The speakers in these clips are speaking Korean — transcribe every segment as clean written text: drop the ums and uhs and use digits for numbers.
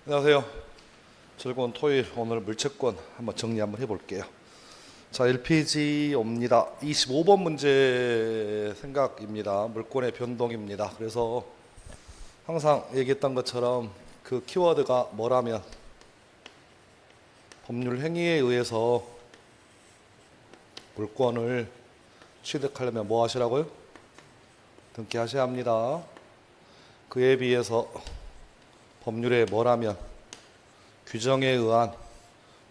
안녕하세요. 즐거운 토요일, 오늘 물채권 한번 정리 한번 해볼게요. 자, 1페이지 옵니다. 25번 문제 생각입니다. 물권의 변동입니다. 그래서 항상 얘기했던 것처럼 그 키워드가 뭐라면 법률 행위에 의해서 물권을 취득하려면 뭐 하시라고요? 등기하셔야 합니다. 그에 비해서 법률에 뭐라면 규정에 의한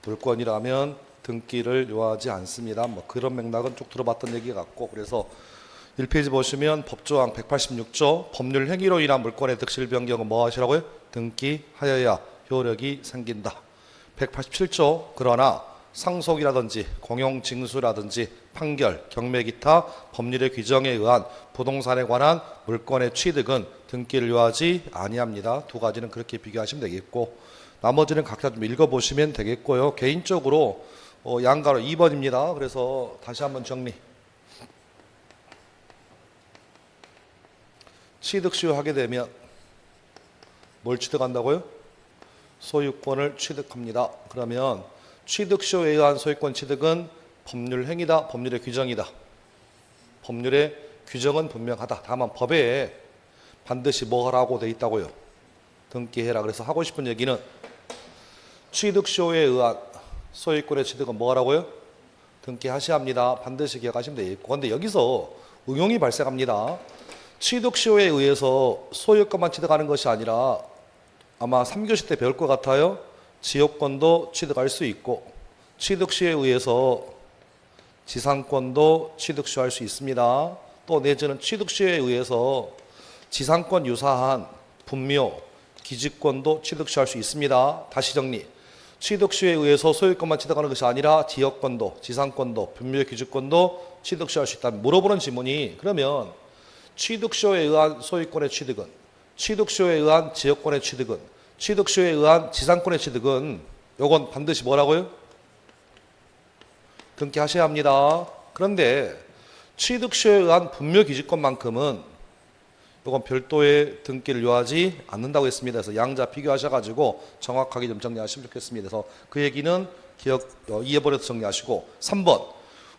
물권이라면 등기를 요하지 않습니다. 뭐 그런 맥락은 쭉 들어봤던 얘기 같고, 그래서 1페이지 보시면 법조항 186조 법률 행위로 인한 물권의 득실 변경은 뭐 하시라고요? 등기하여야 효력이 생긴다. 187조 그러나 상속이라든지 공용징수라든지 판결, 경매 기타 법률의 규정에 의한 부동산에 관한 물권의 취득은 등기를 요하지 아니합니다. 두 가지는 그렇게 비교하시면 되겠고, 나머지는 각자 좀 읽어보시면 되겠고요. 개인적으로 양가로 2번입니다. 그래서 다시 한번 정리. 취득 시효하게 되면 뭘 취득한다고요? 소유권을 취득합니다. 그러면 취득 시효에 의한 소유권 취득은 법률 행위다, 법률의 규정이다. 법률의 규정은 분명하다. 다만 법에 반드시 뭐 하라고 돼 있다고요? 등기해라. 그래서 하고 싶은 얘기는 취득 시효에 의한 소유권의 취득은 뭐 하라고요? 등기하셔야 합니다. 반드시 기억하시면 되겠고, 그런데 여기서 응용이 발생합니다. 취득 시효에 의해서 소유권만 취득하는 것이 아니라 아마 3교시 때 배울 것 같아요. 지역권도 취득할 수 있고, 취득 시효에 의해서 지상권도 취득 시효할 수 있습니다. 또 내지는 취득 시효에 의해서 지상권 유사한 분묘, 기지권도 취득 시효할 수 있습니다. 다시 정리. 취득 시효에 의해서 소유권만 취득하는 것이 아니라 지역권도, 지상권도, 분묘, 기지권도 취득 시효할 수 있다면 물어보는 질문이, 그러면 취득 시효에 의한 소유권의 취득은, 취득 시효에 의한 지역권의 취득은, 취득 시효에 의한 지상권의 취득은 요건 반드시 뭐라고요? 등기하셔야 합니다. 그런데 취득 시효에 의한 분묘 기지권만큼은 요건 별도의 등기를 요하지 않는다고 했습니다. 그래서 양자 비교하셔가지고 정확하게 좀 정리하시면 좋겠습니다. 그래서 그 얘기는 이해버려서 정리하시고, 3번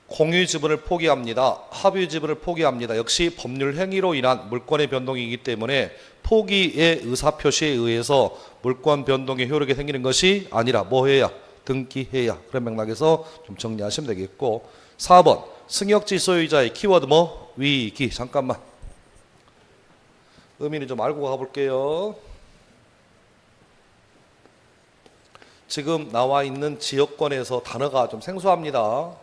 공유 지분을 포기합니다. 합의 지분을 포기합니다. 역시 법률 행위로 인한 물권의 변동이기 때문에 포기의 의사표시에 의해서 물권 변동의 효력이 생기는 것이 아니라 뭐 해야? 등기해야. 그런 맥락에서 좀 정리하시면 되겠고, 4번 승역지 소유자의 키워드 뭐? 위기. 잠깐만. 의미는 좀 알고 가볼게요. 지금 나와 있는 지역권에서 단어가 좀 생소합니다.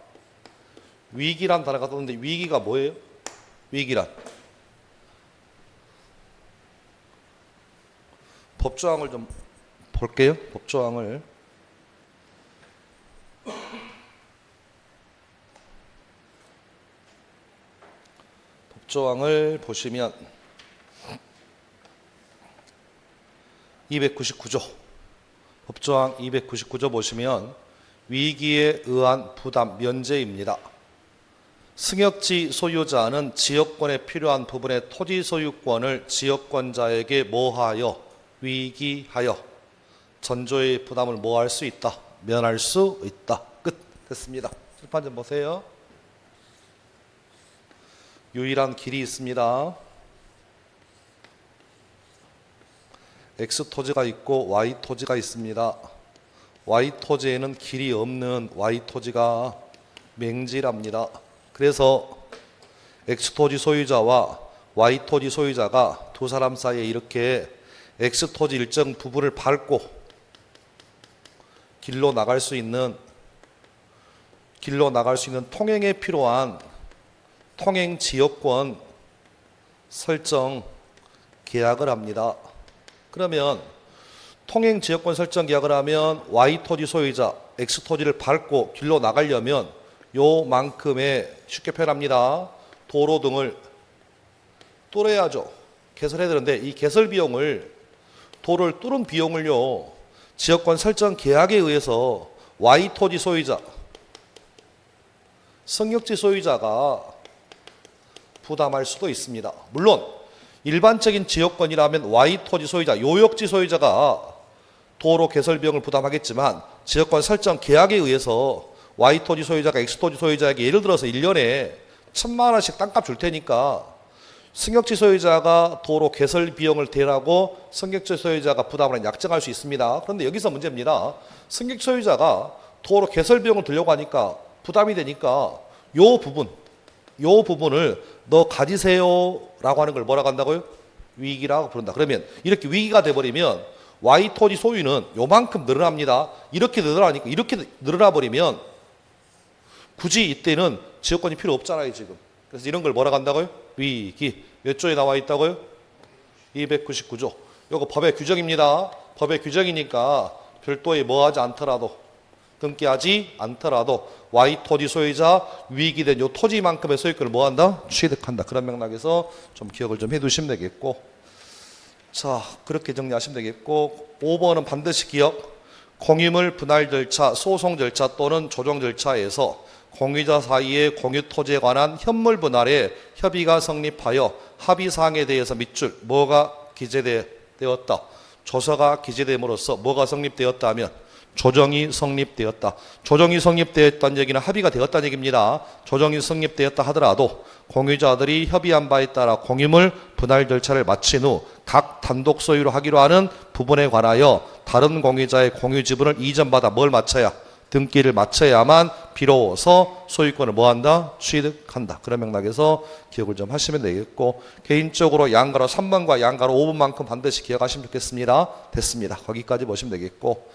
위기란 단어가 떴는데 위기가 뭐예요? 위기란. 법조항을 좀 볼게요. 법조항을. 법조항을 보시면 299조. 법조항 299조 보시면 위기에 의한 부담 면제입니다. 승역지 소유자는 지역권에 필요한 부분의 토지 소유권을 지역권자에게 뭐하여? 위기하여 전조의 부담을 뭐할 수 있다? 면할 수 있다. 끝. 됐습니다. 칠판 좀 보세요. 유일한 길이 있습니다. X 토지가 있고 Y 토지가 있습니다. Y 토지에는 길이 없는 Y 토지가 맹지랍니다. 그래서 X 토지 소유자와 Y 토지 소유자가 두 사람 사이에 이렇게 X 토지 일정 부분을 밟고 길로 나갈 수 있는 통행에 필요한 통행 지역권 설정 계약을 합니다. 그러면 통행 지역권 설정 계약을 하면 Y 토지 소유자 X 토지를 밟고 길로 나가려면 요만큼의, 쉽게 표현합니다, 도로 등을 뚫어야죠. 개설해야 되는데 이 개설 비용을, 도로를 뚫은 비용을요, 지역권 설정 계약에 의해서 Y 토지 소유자, 승역지 소유자가 부담할 수도 있습니다. 물론 일반적인 지역권이라면 Y 토지 소유자, 요역지 소유자가 도로 개설 비용을 부담하겠지만 지역권 설정 계약에 의해서 Y 토지 소유자가 X 토지 소유자에게 예를 들어서 1년에 1,000만 원씩 땅값 줄 테니까 승격지 소유자가 도로 개설 비용을 대라고 승격지 소유자가 부담을 약정할 수 있습니다. 그런데 여기서 문제입니다. 승격지 소유자가 도로 개설 비용을 들려고 하니까 부담이 되니까 요 부분을 너 가지세요라고 하는 걸 뭐라고 한다고요? 위기라고 부른다. 그러면 이렇게 위기가 돼버리면 Y 토지 소유는 요만큼 늘어납니다. 이렇게 늘어나니까 이렇게 늘어나 버리면 굳이 이때는 지역권이 필요 없잖아요 지금. 그래서 이런 걸 뭐라고 한다고요? 위기. 몇 조에 나와 있다고요? 299조. 요거 법의 규정입니다. 법의 규정이니까 별도의 뭐하지 않더라도 등기하지 않더라도 Y 토지 소유자 위기된 요 토지만큼의 소유권을 뭐한다? 취득한다. 그런 맥락에서 좀 기억을 좀 해두시면 되겠고, 자 그렇게 정리하시면 되겠고, 5번은 반드시 기억. 공유물 분할 절차, 소송 절차 또는 조정 절차에서 공유자 사이의 공유 토지에 관한 현물 분할에 협의가 성립하여 합의사항에 대해서 밑줄 뭐가 기재되었다. 조서가 기재됨으로써 뭐가 성립되었다 하면 조정이 성립되었다. 조정이 성립되었다는 얘기는 합의가 되었다는 얘기입니다. 조정이 성립되었다 하더라도 공유자들이 협의한 바에 따라 공유물 분할 절차를 마친 후 각 단독 소유로 하기로 하는 부분에 관하여 다른 공유자의 공유 지분을 이전받아 뭘 마쳐야? 등기를 마쳐야만 비로소 소유권을 뭐한다? 취득한다. 그런 맥락에서 기억을 좀 하시면 되겠고, 개인적으로 양가로 3번과 양가로 5번만큼 반드시 기억하시면 좋겠습니다. 됐습니다. 거기까지 보시면 되겠고,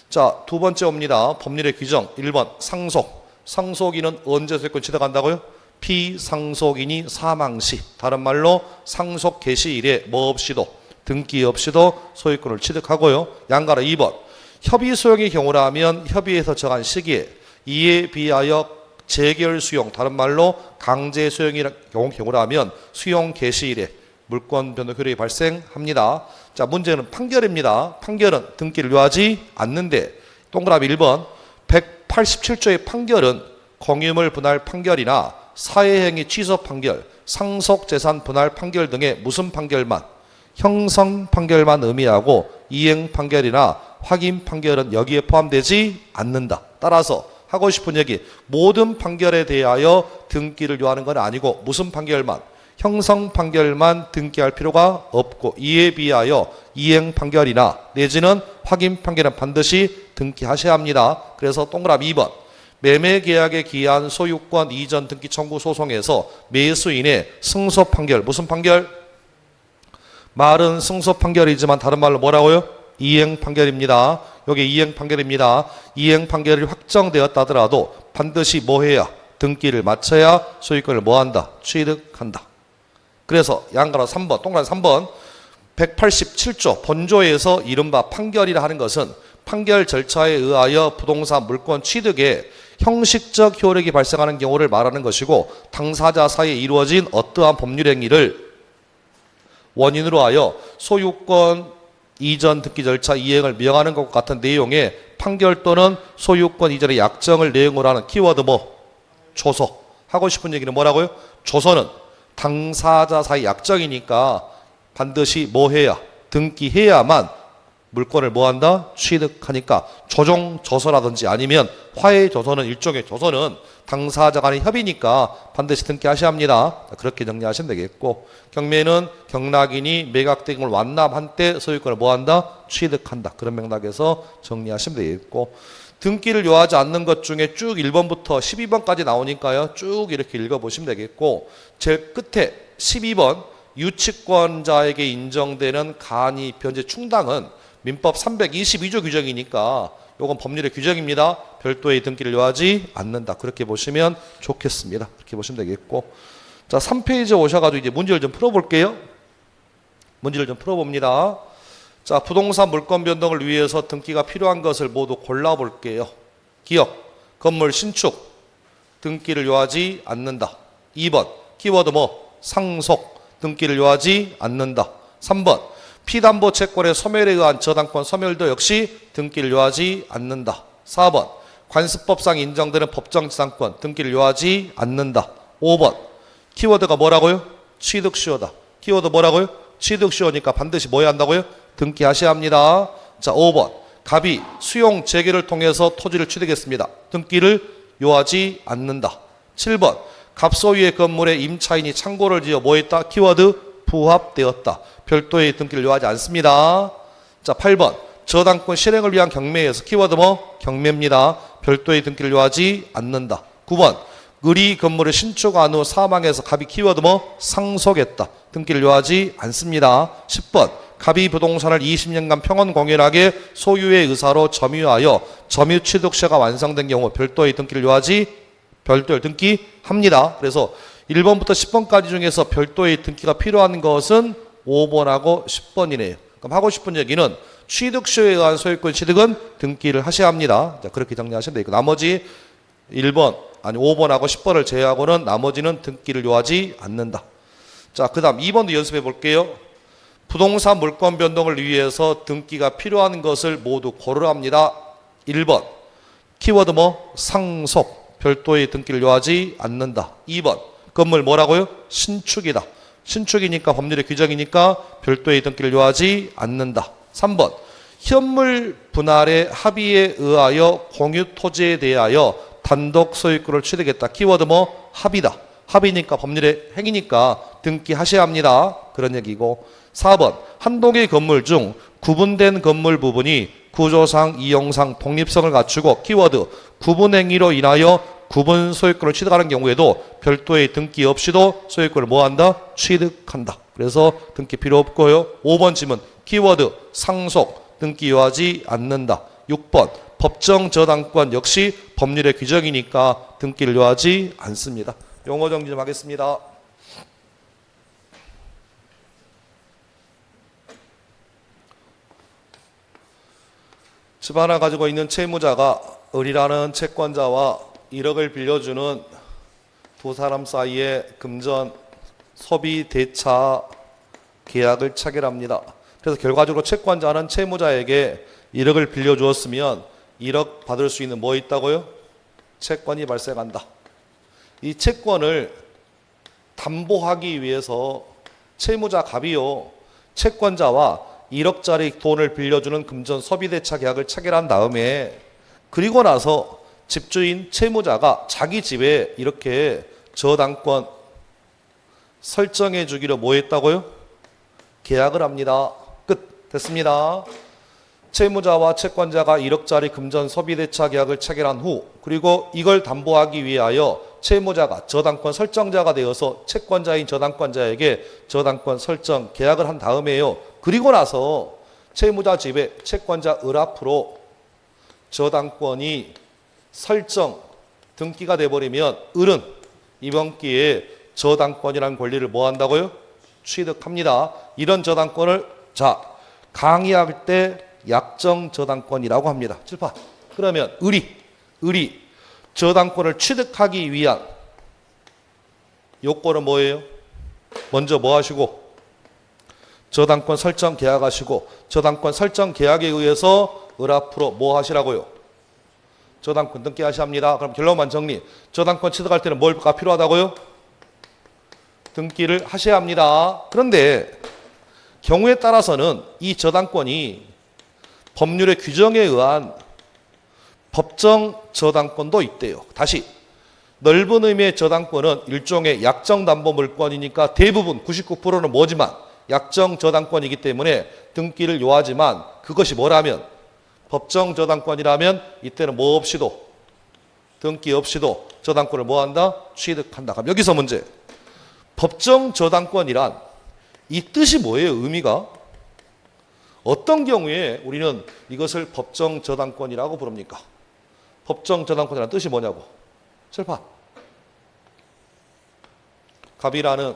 자, 두 번째 옵니다. 법률의 규정 1번 상속. 상속인은 언제 소유권 취득한다고요? 피상속인이 사망시, 다른 말로 상속 개시일에 뭐 없이도 등기 없이도 소유권을 취득하고요. 양가로 2번 협의 소용의 경우라면 협의에서 정한 시기에 이에 비하여 재결 수용, 다른 말로 강제 수용의 경우라면 수용 개시일에 물권 변동 효력이 발생합니다. 자, 문제는 판결입니다. 판결은 등기를 요하지 않는데, 동그라미 1번 187조의 판결은 공유물 분할 판결이나 사회행위 취소 판결, 상속재산 분할 판결 등의 무슨 판결만, 형성 판결만 의미하고 이행 판결이나 확인 판결은 여기에 포함되지 않는다. 따라서 하고 싶은 얘기, 모든 판결에 대하여 등기를 요하는 건 아니고 무슨 판결만, 형성 판결만 등기할 필요가 없고 이에 비하여 이행 판결이나 내지는 확인 판결은 반드시 등기하셔야 합니다. 그래서 동그라미 2번 매매계약에 기한 소유권 이전 등기 청구 소송에서 매수인의 승소 판결, 무슨 판결? 말은 승소 판결이지만 다른 말로 뭐라고요? 이행 판결입니다. 여기 이행 판결입니다. 이행 판결이 확정되었다 하더라도 반드시 뭐 해야? 등기를 마쳐야 소유권을 뭐 한다? 취득한다. 그래서 양가로 3번, 동그라미 3번 187조 본조에서 이른바 판결이라 하는 것은 판결 절차에 의하여 부동산 물권 취득에 형식적 효력이 발생하는 경우를 말하는 것이고, 당사자 사이에 이루어진 어떠한 법률 행위를 원인으로 하여 소유권 이전 등기 절차 이행을 명하는 것과 같은 내용의 판결 또는 소유권 이전의 약정을 내용으로 하는 키워드 뭐? 조서. 하고 싶은 얘기는 뭐라고요? 조서는 당사자 사이 약정이니까 반드시 뭐 해야? 등기해야만 물권을 뭐 한다? 취득하니까 조정 조서라든지 아니면 화해 조서는 일종의 조서는 당사자 간의 협의니까 반드시 등기하셔야 합니다. 그렇게 정리하시면 되겠고, 경매는 경락인이 매각된 걸 완납한 때 소유권을 뭐 한다? 취득한다. 그런 맥락에서 정리하시면 되겠고, 등기를 요하지 않는 것 중에 쭉 1번부터 12번까지 나오니까요. 쭉 이렇게 읽어보시면 되겠고, 제일 끝에 12번 유치권자에게 인정되는 간이 변제 충당은 민법 322조 규정이니까 이건 법률의 규정입니다. 별도의 등기를 요하지 않는다. 그렇게 보시면 좋겠습니다. 그렇게 보시면 되겠고, 자 3페이지 오셔가지고 이제 문제를 좀 풀어볼게요. 문제를 좀 풀어봅니다. 자, 부동산 물권 변동을 위해서 등기가 필요한 것을 모두 골라볼게요. 기억, 건물 신축, 등기를 요하지 않는다. 2번, 키워드 뭐? 상속, 등기를 요하지 않는다. 3번, 피담보 채권의 소멸에 의한 저당권 소멸도 역시 등기를 요하지 않는다. 4번, 관습법상 인정되는 법정지상권 등기를 요하지 않는다. 5번, 키워드가 뭐라고요? 취득시효다. 키워드 뭐라고요? 취득시효니까 반드시 뭐 해야 한다고요? 등기하셔야 합니다. 자, 5번, 갑이 수용 재개를 통해서 토지를 취득했습니다. 등기를 요하지 않는다. 7번 갑 소유의 건물에 임차인이 창고를 지어 뭐했다? 키워드 부합되었다. 별도의 등기를 요하지 않습니다. 자, 8번 저당권 실행을 위한 경매에서 키워드 뭐? 경매입니다. 별도의 등기를 요하지 않는다. 9번 을이 건물을 신축한 후 사망해서 갑이 키워드 뭐? 상속했다. 등기를 요하지 않습니다. 10번 갑이 부동산을 20년간 평원 공연하게 소유의 의사로 점유하여 점유 취득세가 완성된 경우 별도의 등기를 요하지 별도의 등기합니다. 그래서 1번부터 10번까지 중에서 별도의 등기가 필요한 것은 5번하고 10번이네요. 그럼 하고 싶은 얘기는 취득세에 의한 소유권 취득은 등기를 하셔야 합니다. 자, 그렇게 정리하시면 되고 나머지 1번 아니 5번하고 10번을 제외하고는 나머지는 등기를 요하지 않는다. 자, 그 다음 2번도 연습해 볼게요. 부동산 물권 변동을 위해서 등기가 필요한 것을 모두 고르라 합니다. 1번 키워드 뭐? 상속 별도의 등기를 요하지 않는다. 2번 건물 뭐라고요? 신축이다. 신축이니까 법률의 규정이니까 별도의 등기를 요하지 않는다. 3번 현물 분할의 합의에 의하여 공유 토지에 대하여 단독 소유권을 취득했다. 키워드 뭐? 합의다. 합의니까 법률의 행위니까 등기하셔야 합니다. 그런 얘기고 4번 한 동의 건물 중 구분된 건물 부분이 구조상, 이용상 독립성을 갖추고 키워드 구분행위로 인하여 구분 소유권을 취득하는 경우에도 별도의 등기 없이도 소유권을 뭐한다? 취득한다. 그래서 등기 필요 없고요. 5번 질문 키워드 상속 등기 요하지 않는다. 6번 법정 저당권 역시 법률의 규정이니까 등기를 요하지 않습니다. 용어 정리 좀 하겠습니다. 집 하나 가지고 있는 채무자가 을이라는 채권자와 1억을 빌려주는 두 사람 사이에 금전 소비 대차 계약을 체결합니다. 그래서 결과적으로 채권자는 채무자에게 1억을 빌려주었으면 1억 받을 수 있는 뭐 있다고요? 채권이 발생한다. 이 채권을 담보하기 위해서 채무자 갑이요 채권자와 1억짜리 돈을 빌려주는 금전 소비대차 계약을 체결한 다음에 그리고 나서 집주인 채무자가 자기 집에 이렇게 저당권 설정해 주기로 뭐 했다고요? 계약을 합니다. 끝. 됐습니다. 채무자와 채권자가 1억짜리 금전 소비대차 계약을 체결한 후 그리고 이걸 담보하기 위하여 채무자가 저당권 설정자가 되어서 채권자인 저당권자에게 저당권 설정 계약을 한 다음에요. 그리고 나서 채무자 집에 채권자 을 앞으로 저당권이 설정 등기가 돼버리면 을은 이번 기회에 저당권이라는 권리를 뭐 한다고요? 취득합니다. 이런 저당권을 자 강의할 때 약정 저당권이라고 합니다. 7파. 그러면 을이 저당권을 취득하기 위한 요건은 뭐예요? 먼저 뭐 하시고? 저당권 설정 계약하시고 저당권 설정 계약에 의해서 을 앞으로 뭐 하시라고요? 저당권 등기하셔야 합니다. 그럼 결론만 정리. 저당권 취득할 때는 뭐가 필요하다고요? 등기를 하셔야 합니다. 그런데 경우에 따라서는 이 저당권이 법률의 규정에 의한 법정 저당권도 있대요. 다시 넓은 의미의 저당권은 일종의 약정 담보 물권이니까 대부분 99%는 뭐지만 약정 저당권이기 때문에 등기를 요하지만 그것이 뭐라면 법정 저당권이라면 이때는 뭐 없이도 등기 없이도 저당권을 뭐 한다? 취득한다. 그럼 여기서 문제. 법정 저당권이란 이 뜻이 뭐예요? 의미가? 어떤 경우에 우리는 이것을 법정 저당권이라고 부릅니까? 법정 저당권이라는 뜻이 뭐냐고. 설파. 갑이라는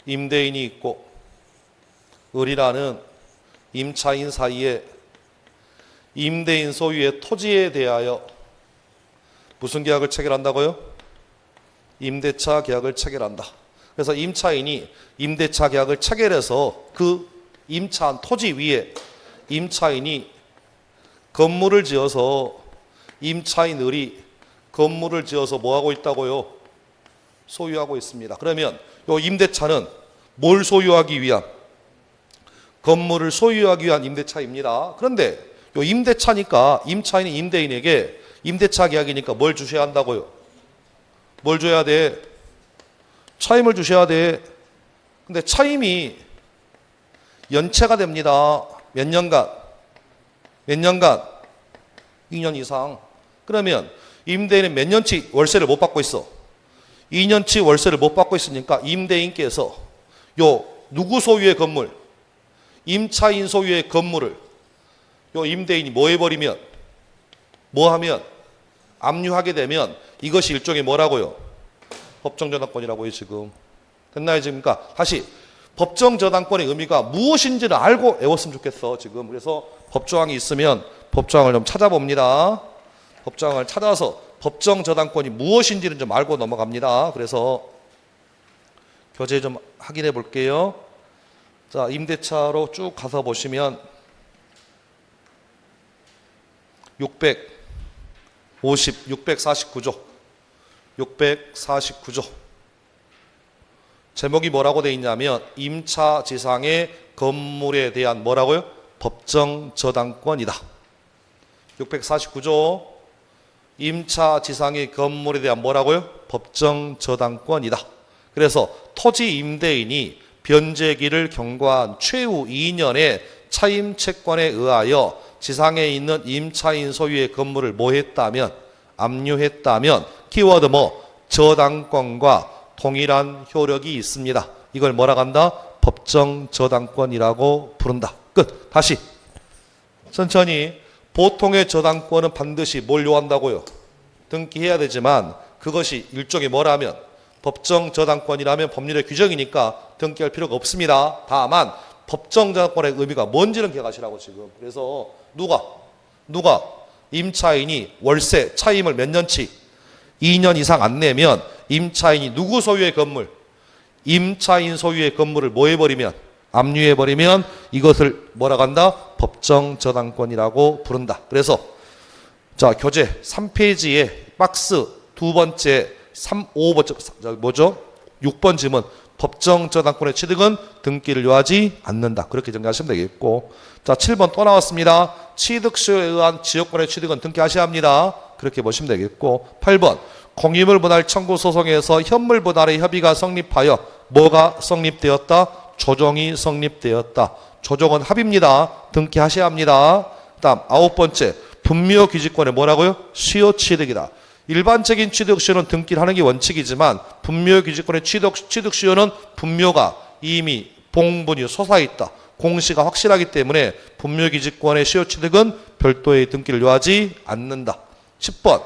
임대인이 있고 을이라는 임차인 사이에 임대인 소유의 토지에 대하여 무슨 계약을 체결한다고요? 임대차 계약을 체결한다. 그래서 임차인이 임대차 계약을 체결해서 그 임차한 토지 위에 임차인이 건물을 지어서 임차인 을이 건물을 지어서 뭐하고 있다고요? 소유하고 있습니다. 그러면 이 임대차는 뭘 소유하기 위한? 건물을 소유하기 위한 임대차입니다. 그런데 요 임대차니까 임차인이 임대인에게 임대차 계약이니까 뭘 주셔야 한다고요? 뭘 줘야 돼? 차임을 주셔야 돼. 근데 차임이 연체가 됩니다. 몇 년간? 몇 년간? 2년 이상. 그러면 임대인은 몇 년치 월세를 못 받고 있어? 2년치 월세를 못 받고 있으니까 임대인께서 요 누구 소유의 건물? 임차인 소유의 건물을 요 임대인이 뭐 해버리면? 뭐 하면? 압류하게 되면 이것이 일종의 뭐라고요? 법정저당권이라고요 지금. 됐나요 지금? 그러니까 다시 법정저당권의 의미가 무엇인지를 알고 외웠으면 좋겠어 지금. 그래서 법조항이 있으면 법조항을 좀 찾아봅니다. 법조항을 찾아서 법정저당권이 무엇인지는 좀 알고 넘어갑니다. 그래서 교재 좀 확인해 볼게요. 자, 임대차로 쭉 가서 보시면 649조. 649조. 제목이 뭐라고 돼 있냐면 임차지상의 건물에 대한 뭐라고요? 법정저당권이다. 649조. 임차지상의 건물에 대한 뭐라고요? 법정저당권이다. 그래서 토지 임대인이 변제기를 경과한 최후 2년의 차임채권에 의하여 지상에 있는 임차인 소유의 건물을 뭐 했다면? 압류했다면 키워드 뭐? 저당권과 동일한 효력이 있습니다. 이걸 뭐라고 한다? 법정저당권이라고 부른다. 끝. 다시 천천히. 보통의 저당권은 반드시 뭘 요한다고요? 등기해야 되지만 그것이 일종의 뭐라면? 법정저당권이라면 법률의 규정이니까 등기할 필요가 없습니다. 다만 법정저당권의 의미가 뭔지는 기억하시라고 지금. 그래서 누가 임차인이 월세 차임을 몇 년치 2년 이상 안 내면 임차인이 누구 소유의 건물? 임차인 소유의 건물을 뭐 해버리면? 압류해버리면 이것을 뭐라고 한다? 법정저당권이라고 부른다. 그래서 자 교재 3페이지에 박스 두 번째 5번째 뭐죠? 6번 지문. 법정저당권의 취득은 등기를 요하지 않는다. 그렇게 정리하시면 되겠고. 자 7번 또 나왔습니다. 취득시효에 의한 지역권의 취득은 등기하셔야 합니다. 그렇게 보시면 되겠고. 8번 공유물 분할 청구 소송에서 현물 분할의 협의가 성립하여 뭐가 성립되었다? 조정이 성립되었다. 조정은 합의입니다. 등기하셔야 합니다. 다음 9번째 분묘기지권의 뭐라고요? 시효 취득이다. 일반적인 취득시효는 등기를 하는 게 원칙이지만 분묘기지권의 취득시효는 분묘가 이미 봉분이 솟아있다. 공시가 확실하기 때문에 분묘기지권의 시효 취득은 별도의 등기를 요하지 않는다. 10번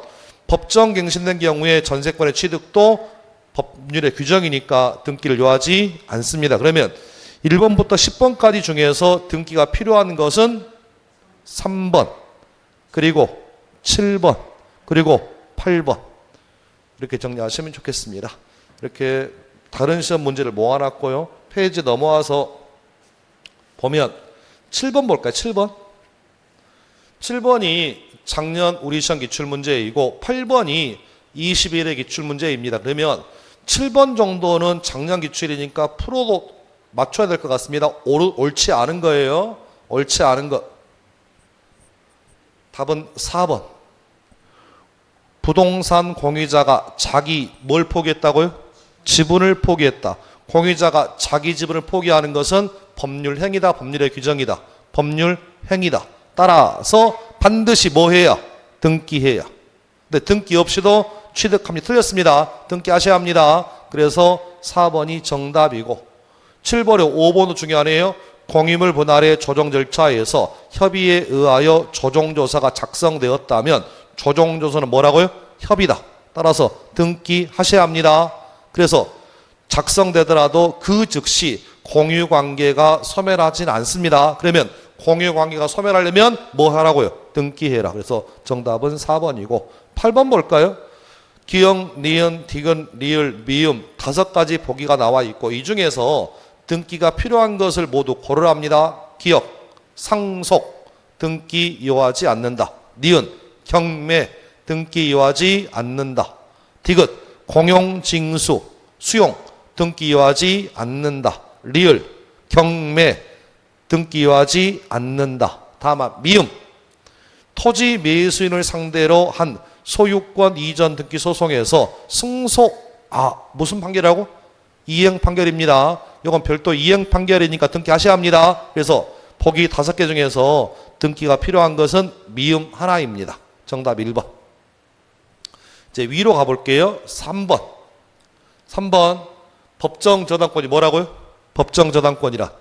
법정갱신된 경우에 전세권의 취득도 법률의 규정이니까 등기를 요하지 않습니다. 그러면 1번부터 10번까지 중에서 등기가 필요한 것은 3번 그리고 7번 그리고 8번 이렇게 정리하시면 좋겠습니다. 이렇게 다른 시험 문제를 모아놨고요. 페이지 넘어와서 보면 7번 볼까요? 7번. 7번이 작년 우리 시험 기출문제이고 8번이 21회 기출문제입니다. 그러면 7번 정도는 작년 기출이니까 풀어도 맞춰야 될 것 같습니다. 옳지 않은 거예요. 옳지 않은 것. 답은 4번. 부동산 공유자가 자기 뭘 포기했다고요? 지분을 포기했다. 공유자가 자기 지분을 포기하는 것은 법률 행위다. 법률의 규정이다. 법률 행위다. 따라서 반드시 뭐 해야? 등기해야. 근데 등기 없이도 취득합니다. 틀렸습니다. 등기하셔야 합니다. 그래서 4번이 정답이고 7번에 5번도 중요하네요. 공유물 분할의 조정 절차에서 협의에 의하여 조정조사가 작성되었다면 조정조사는 뭐라고요? 협의다. 따라서 등기하셔야 합니다. 그래서 작성되더라도 그 즉시 공유관계가 소멸하진 않습니다. 그러면 공유관계가 소멸하려면 뭐 하라고요? 등기해라. 그래서 정답은 4번이고 8번 볼까요? 기역, 니은, 디귿, 리을, 미음 5가지 보기가 나와 있고 이 중에서 등기가 필요한 것을 모두 고르랍니다. 기역, 상속, 등기 요하지 않는다. 니은, 경매, 등기 요하지 않는다. 디귿, 공용징수, 수용, 등기 요하지 않는다. 리을, 경매, 등기 요하지 않는다. 다만 미음, 토지 매수인을 상대로 한 소유권 이전 등기 소송에서 승소, 무슨 판결이라고? 이행 판결입니다. 이건 별도 이행 판결이니까 등기하셔야 합니다. 그래서 보기 5개 중에서 등기가 필요한 것은 미음 하나입니다. 정답 1번. 이제 위로 가볼게요. 3번. 3번. 법정 저당권이 뭐라고요? 법정 저당권이라.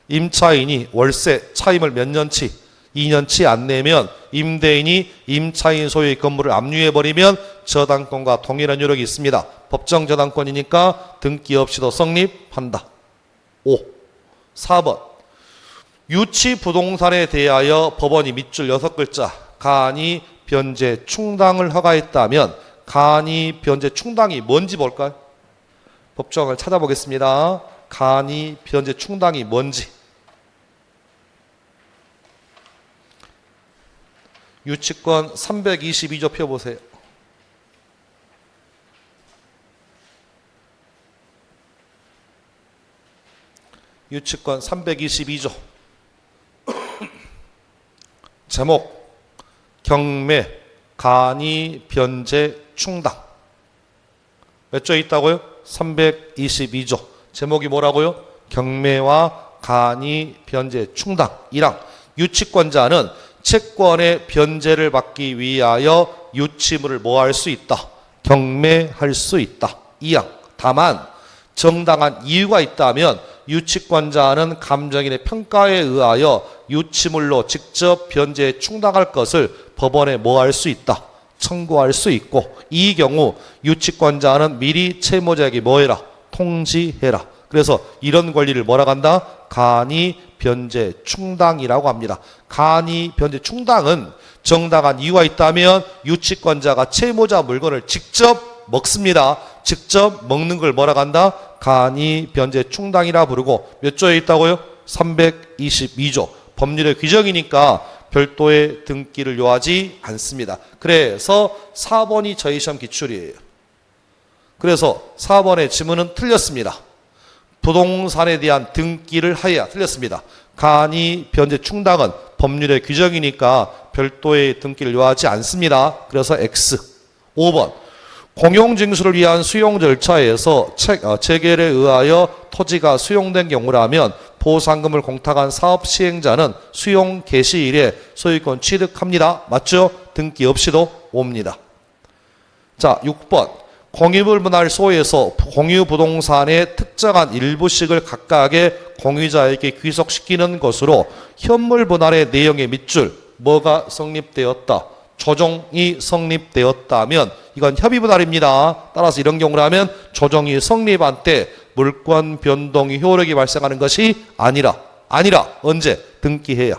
임차인이 월세 차임을 몇 년치? 2년치 안 내면 임대인이 임차인 소유의 건물을 압류해버리면 저당권과 동일한 효력이 있습니다. 법정 저당권이니까 등기 없이도 성립한다. 5. 4번. 유치 부동산에 대하여 법원이 밑줄 6글자 간이 변제 충당을 허가했다면 간이 변제 충당이 뭔지 볼까요? 법정을 찾아보겠습니다. 간이 변제 충당이 뭔지. 유치권 322조 펴보세요. 유치권 322조. 제목 경매 간이 변제 충당. 몇 조에 있다고요? 322조. 제목이 뭐라고요? 경매와 간이 변제 충당. 1항 유치권자는 채권의 변제를 받기 위하여 유치물을 뭐 할 수 있다? 경매할 수 있다. 2항 다만 정당한 이유가 있다면 유치권자는 감정인의 평가에 의하여 유치물로 직접 변제 충당할 것을 법원에 뭐 할 수 있다? 청구할 수 있고, 이 경우 유치권자는 미리 채무자에게 뭐 해라? 통지해라. 그래서 이런 권리를 뭐라고 한다? 간이 변제 충당이라고 합니다. 간이 변제 충당은 정당한 이유가 있다면 유치권자가 채무자 물건을 직접 먹습니다. 직접 먹는 걸 뭐라고 한다? 간이 변제 충당이라 부르고, 몇 조에 있다고요? 322조. 법률의 규정이니까 별도의 등기를 요하지 않습니다. 그래서 4번이 저희 시험 기출이에요. 그래서 4번의 지문은 틀렸습니다. 부동산에 대한 등기를 하여야 틀렸습니다. 간이 변제 충당은 법률의 규정이니까 별도의 등기를 요하지 않습니다. 그래서 X. 5번. 공용징수를 위한 수용 절차에서 재결에 의하여 토지가 수용된 경우라면 보상금을 공탁한 사업 시행자는 수용 개시일에 소유권 취득합니다. 맞죠? 등기 없이도 옵니다. 자, 6번. 공유물 분할 소에서 공유 부동산의 특정한 일부씩을 각각의 공유자에게 귀속시키는 것으로 현물 분할의 내용의 밑줄 뭐가 성립되었다? 조정이 성립되었다면 이건 협의 분할입니다. 따라서 이런 경우라면 조정이 성립한 때 물권 변동의 효력이 발생하는 것이 아니라 언제? 등기해야.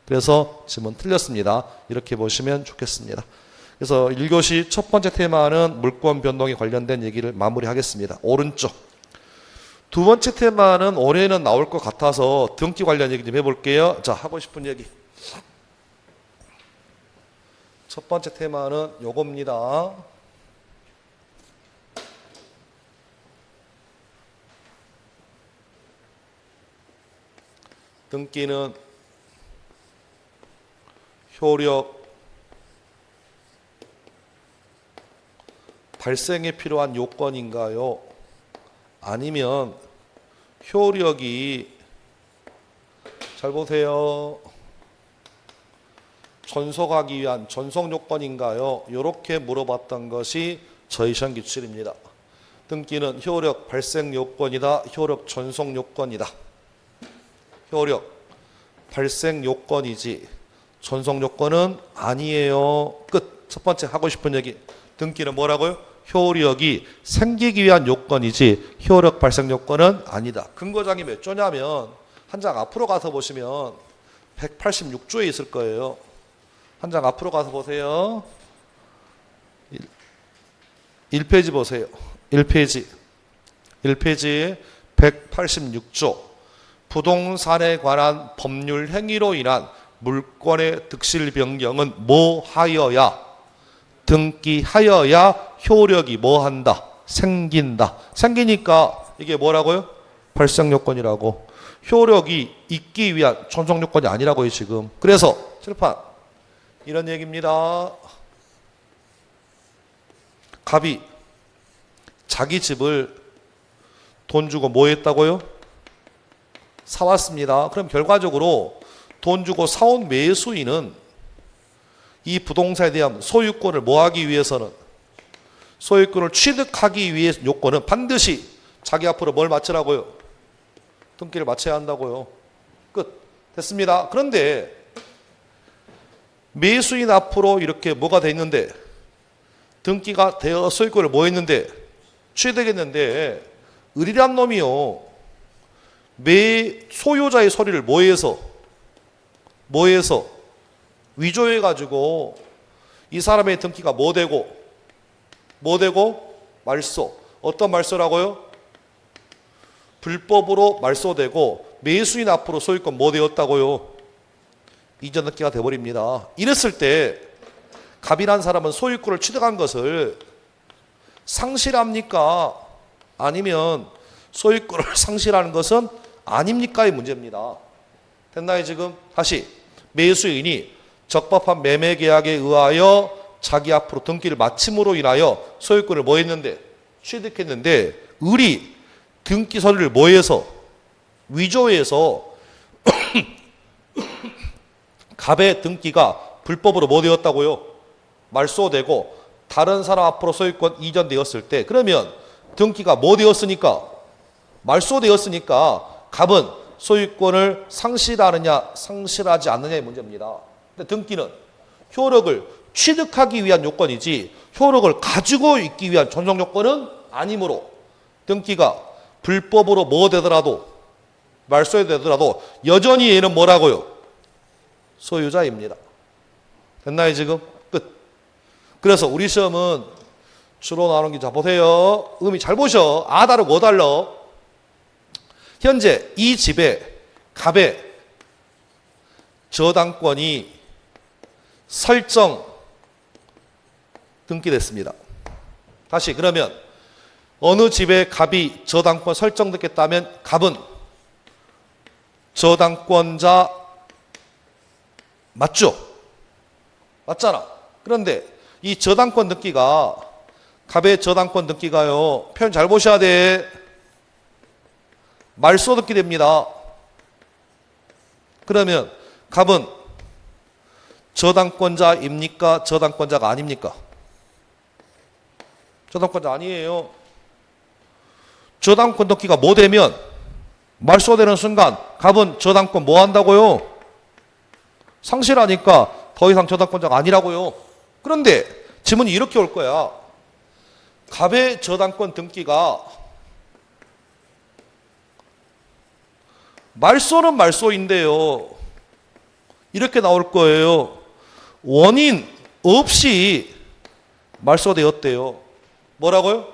그래서 지문 틀렸습니다. 이렇게 보시면 좋겠습니다. 그래서 1교시 첫 번째 테마는 물권 변동에 관련된 얘기를 마무리하겠습니다. 오른쪽. 두 번째 테마는 올해는 나올 것 같아서 등기 관련 얘기 좀 해볼게요. 자, 하고 싶은 얘기. 첫 번째 테마는 요겁니다. 등기는 효력 발생에 필요한 요건인가요? 아니면 효력이, 잘 보세요, 전속하기 위한 전속 요건인가요? 이렇게 물어봤던 것이 저희 시험 기출입니다. 등기는 효력 발생 요건이다, 효력 전속 요건이다. 효력 발생 요건이지 전속 요건은 아니에요. 끝. 첫 번째 하고 싶은 얘기. 등기는 뭐라고요? 효력이 생기기 위한 요건이지 효력 발생 요건은 아니다. 근거장이 몇 조냐면 한 장 앞으로 가서 보시면 186조에 있을 거예요. 한 장 앞으로 가서 보세요. 1페이지 보세요. 1페이지 186조. 부동산에 관한 법률 행위로 인한 물권의 득실 변경은 뭐 하여야? 등기하여야 효력이 뭐 한다? 생긴다. 생기니까 이게 뭐라고요? 발생 요건이라고. 효력이 있기 위한 전속 요건이 아니라고요, 지금. 그래서 칠판 이런 얘기입니다. 갑이 자기 집을 돈 주고 뭐 했다고요? 사왔습니다. 그럼 결과적으로 돈 주고 사온 매수인은 이 부동산에 대한 소유권을 뭐 하기 위해서는, 소유권을 취득하기 위해 요건은 반드시 자기 앞으로 뭘 바치라고요? 등기를 바쳐야 한다고요. 끝. 됐습니다. 그런데 매수인 앞으로 이렇게 뭐가 돼 있는데, 등기가 되어 소유권을 뭐 했는데, 취득했는데, 을이란 놈이요, 소유자의 소리를 뭐해서 위조해가지고 이 사람의 등기가 뭐 되고 말소. 어떤 말소라고요? 불법으로 말소되고 매수인 앞으로 소유권 뭐 되었다고요? 이전 등기가 돼버립니다. 이랬을 때 갑이라는 사람은 소유권을 취득한 것을 상실합니까? 아니면 소유권을 상실하는 것은 아닙니까의 문제입니다. 됐나요 지금? 다시 매수인이 적법한 매매 계약에 의하여 자기 앞으로 등기를 마침으로 인하여 소유권을 뭐 했는데? 취득했는데 을이 등기 서류를 뭐 해서? 위조해서 갑의 등기가 불법으로 뭐 되었다고요? 말소되고 다른 사람 앞으로 소유권 이전되었을 때, 그러면 등기가 뭐 되었으니까? 말소되었으니까 갑은 소유권을 상실하느냐 상실하지 않느냐의 문제입니다. 근데 등기는 효력을 취득하기 위한 요건이지 효력을 가지고 있기 위한 존속 요건은 아니므로 등기가 불법으로 뭐 되더라도 말소되더라도 여전히 얘는 뭐라고요? 소유자입니다. 됐나요 지금? 끝. 그래서 우리 시험은 주로 나오는 게, 자 보세요. 음이 잘 보셔. 아 다르고 어 달러. 현재 이 집에 갑의 저당권이 설정 등기됐습니다. 다시 그러면 어느 집에 갑이 저당권 설정됐겠다면 갑은 저당권자 맞죠? 맞잖아. 그런데 이 저당권 등기가, 갑의 저당권 등기가요, 표현 잘 보셔야 돼. 말소 등기 됩니다. 그러면 갑은 저당권자입니까? 저당권자가 아닙니까? 저당권자 아니에요. 저당권 등기가 뭐 되면 말소되는 순간 갑은 저당권 뭐 한다고요? 상실하니까 더 이상 저당권자가 아니라고요. 그런데 질문이 이렇게 올 거야. 갑의 저당권 등기가 말소는 말소인데요, 이렇게 나올 거예요. 원인 없이 말소되었대요. 뭐라고요?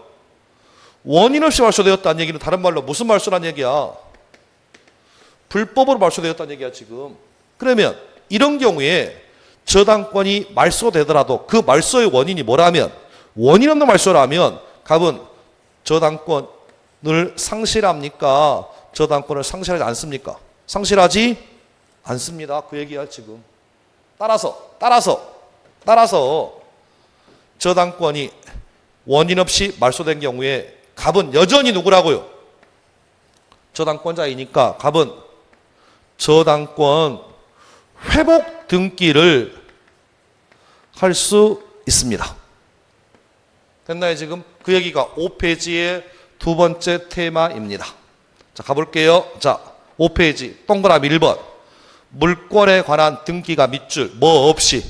원인 없이 말소되었다는 얘기는 다른 말로 무슨 말소란 얘기야? 불법으로 말소되었다는 얘기야 지금. 그러면 이런 경우에 저당권이 말소되더라도 그 말소의 원인이 뭐라면, 원인 없는 말소라면 갑은 저당권을 상실합니까? 저당권을 상실하지 않습니까? 상실하지 않습니다. 그 얘기야 지금. 따라서 저당권이 원인 없이 말소된 경우에 갑은 여전히 누구라고요? 저당권자이니까 갑은 저당권 회복 등기를 할 수 있습니다. 됐나요 지금? 그 얘기가 5페이지의 두 번째 테마입니다. 자 가볼게요. 자 5페이지 동그라미 1번. 물권에 관한 등기가 밑줄 뭐 없이,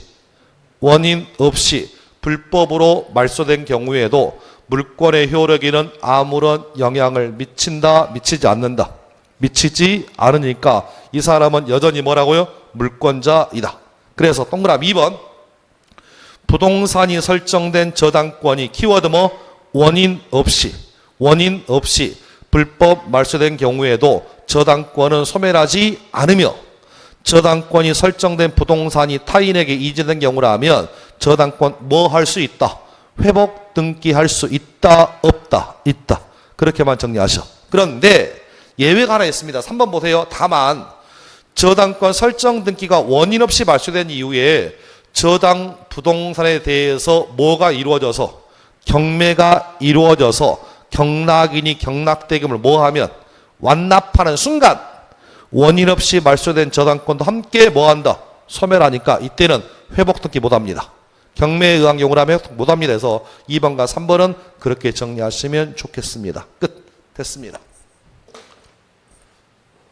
원인 없이 불법으로 말소된 경우에도 물권의 효력에는 아무런 영향을 미친다, 미치지 않는다. 미치지 않으니까 이 사람은 여전히 뭐라고요? 물권자이다. 그래서 동그라미 2번. 부동산이 설정된 저당권이 키워드 뭐? 원인 없이 불법 말소된 경우에도 저당권은 소멸하지 않으며, 저당권이 설정된 부동산이 타인에게 이전된 경우라면 저당권 뭐 할 수 있다? 회복 등기할 수 있다, 없다? 있다. 그렇게만 정리하셔. 그런데 예외가 하나 있습니다. 3번 보세요. 다만 저당권 설정 등기가 원인 없이 말소된 이후에 저당 부동산에 대해서 뭐가 이루어져서 경매가 이루어져서 경락인이 경락대금을 뭐하면 완납하는 순간 원인 없이 말소된 저당권도 함께 뭐한다? 소멸하니까 이때는 회복 등기 못합니다. 경매에 의한 경우라면 못합니다. 해서 2번과 3번은 그렇게 정리하시면 좋겠습니다. 끝. 됐습니다.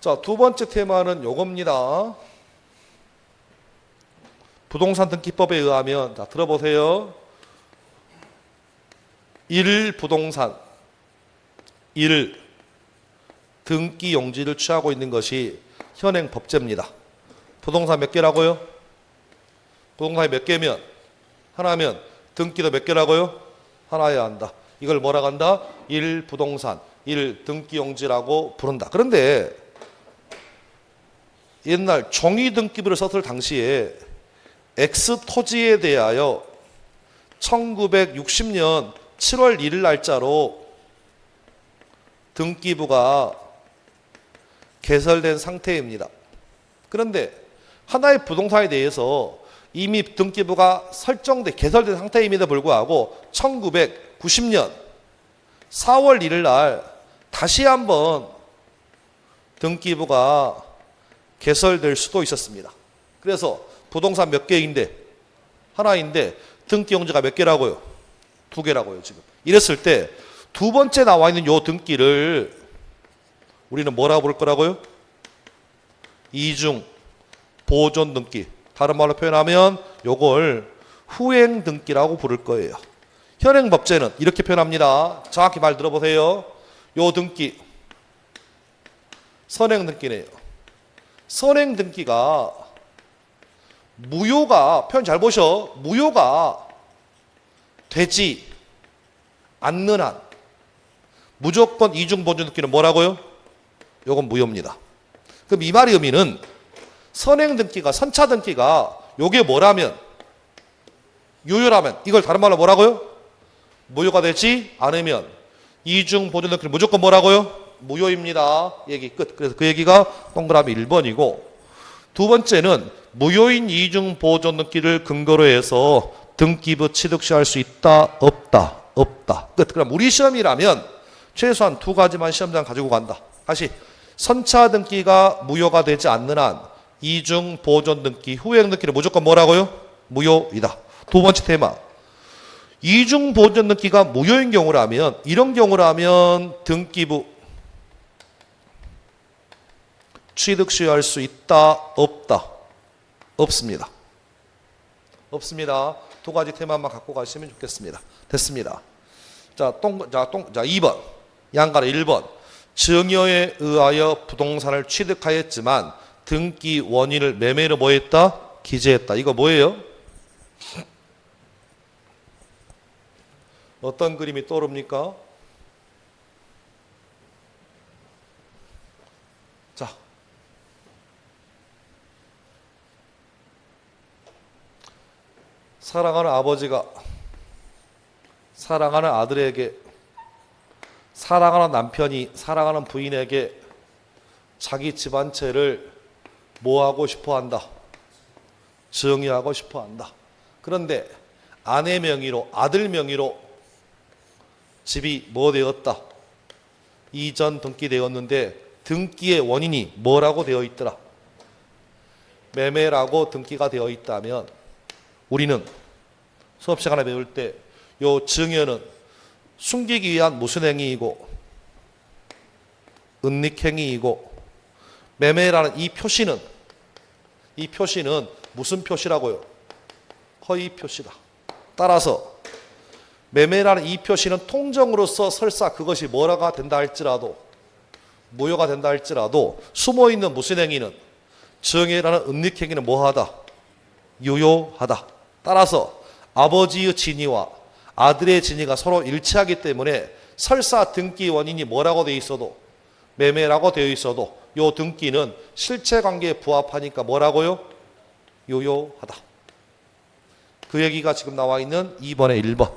자, 두 번째 테마는 요겁니다. 부동산 등기법에 의하면, 자, 들어보세요. 1. 부동산 1. 등기 용지를 취하고 있는 것이 현행 법제입니다. 부동산 몇 개라고요? 부동산이 몇 개면? 하나면 등기도 몇 개라고요? 하나여야 한다. 이걸 뭐라고 한다? 1. 부동산 1. 등기 용지라고 부른다. 그런데 옛날 종이 등기부를 썼을 당시에 X 토지에 대하여 1960년 7월 1일 날짜로 등기부가 개설된 상태입니다. 그런데 하나의 부동산에 대해서 이미 등기부가 개설된 상태임에도 불구하고 1990년 4월 1일 날 다시 한번 등기부가 개설될 수도 있었습니다. 그래서 부동산 몇 개인데 하나인데 등기 용지가 몇 개라고요? 2개라고요, 지금. 이랬을 때 두 번째 나와 있는 요 등기를 우리는 뭐라고 부를 거라고요? 이중 보존 등기. 다른 말로 표현하면 요걸 후행 등기라고 부를 거예요. 현행 법제는 이렇게 표현합니다. 정확히 말 들어보세요. 요 등기 선행 등기네요. 선행 등기가 무효가, 표현 잘 보셔. 무효가 되지 않는 한 무조건 이중 보존 등기는 뭐라고요? 요건 무효입니다. 그럼 이 말의 의미는 선행 등기가, 선차 등기가 요게 뭐라면, 유효라면, 이걸 다른 말로 뭐라고요? 무효가 되지 않으면 이중 보존 등기는 무조건 뭐라고요? 무효입니다. 얘기 끝. 그래서 그 얘기가 동그라미 1번이고, 두 번째는 무효인 이중 보존 등기를 근거로 해서 등기부 취득 시할 수 있다, 없다, 없다. 끝. 그럼 우리 시험이라면 최소한 두 가지만 시험장 가지고 간다. 다시 선차 등기가 무효가 되지 않는 한 이중 보존 등기, 후행 등기는 무조건 뭐라고요? 무효이다. 두 번째 테마. 이중 보존 등기가 무효인 경우라면, 이런 경우라면 등기부 취득 시효할 수 있다, 없다? 없습니다. 없습니다. 두 가지 테마만 갖고 가시면 좋겠습니다. 됐습니다. 자, 2번. 양가로 1번. 증여에 의하여 부동산을 취득하였지만 등기 원인을 매매로 뭐했다? 기재했다. 이거 뭐예요? 어떤 그림이 떠오릅니까? 자, 사랑하는 아버지가 사랑하는 아들에게, 사랑하는 남편이 사랑하는 부인에게 자기 집 한 채를 뭐하고 싶어 한다? 증여하고 싶어 한다. 그런데 아내 명의로, 아들 명의로 집이 뭐 되었다? 이전 등기되었는데 등기의 원인이 뭐라고 되어 있더라? 매매라고 등기가 되어 있다면 우리는 수업 시간에 배울 때 요 증여는 숨기기 위한 무슨 행위이고 은닉행위이고, 매매라는 이 표시는 무슨 표시라고요? 허위 표시다. 따라서 매매라는 이 표시는 통정으로서 설사 그것이 뭐라가 된다 할지라도, 무효가 된다 할지라도 숨어있는 무슨 행위는, 증여라는 은닉행위는 뭐하다? 유효하다. 따라서 아버지의 진위와 아들의 진위가 서로 일치하기 때문에 설사 등기 원인이 뭐라고 되어 있어도, 매매라고 되어 있어도 요 등기는 실체관계에 부합하니까 뭐라고요? 유효하다. 그 얘기가 지금 나와 있는 2번의 1번.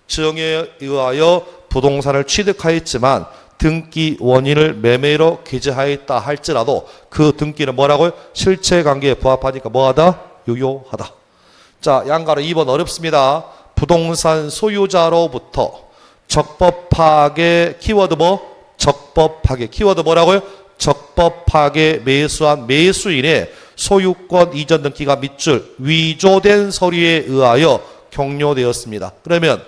증여에 의하여 부동산을 취득하였지만 등기 원인을 매매로 기재하였다 할지라도 그 등기는 뭐라고요? 실체관계에 부합하니까 뭐하다? 유효하다. 자, 양가로 2번 어렵습니다. 부동산 소유자로부터 적법하게 키워드 뭐? 적법하게 키워드 뭐라고요? 적법하게 매수한 매수인의 소유권 이전 등기가 밑줄 위조된 서류에 의하여 격려되었습니다. 그러면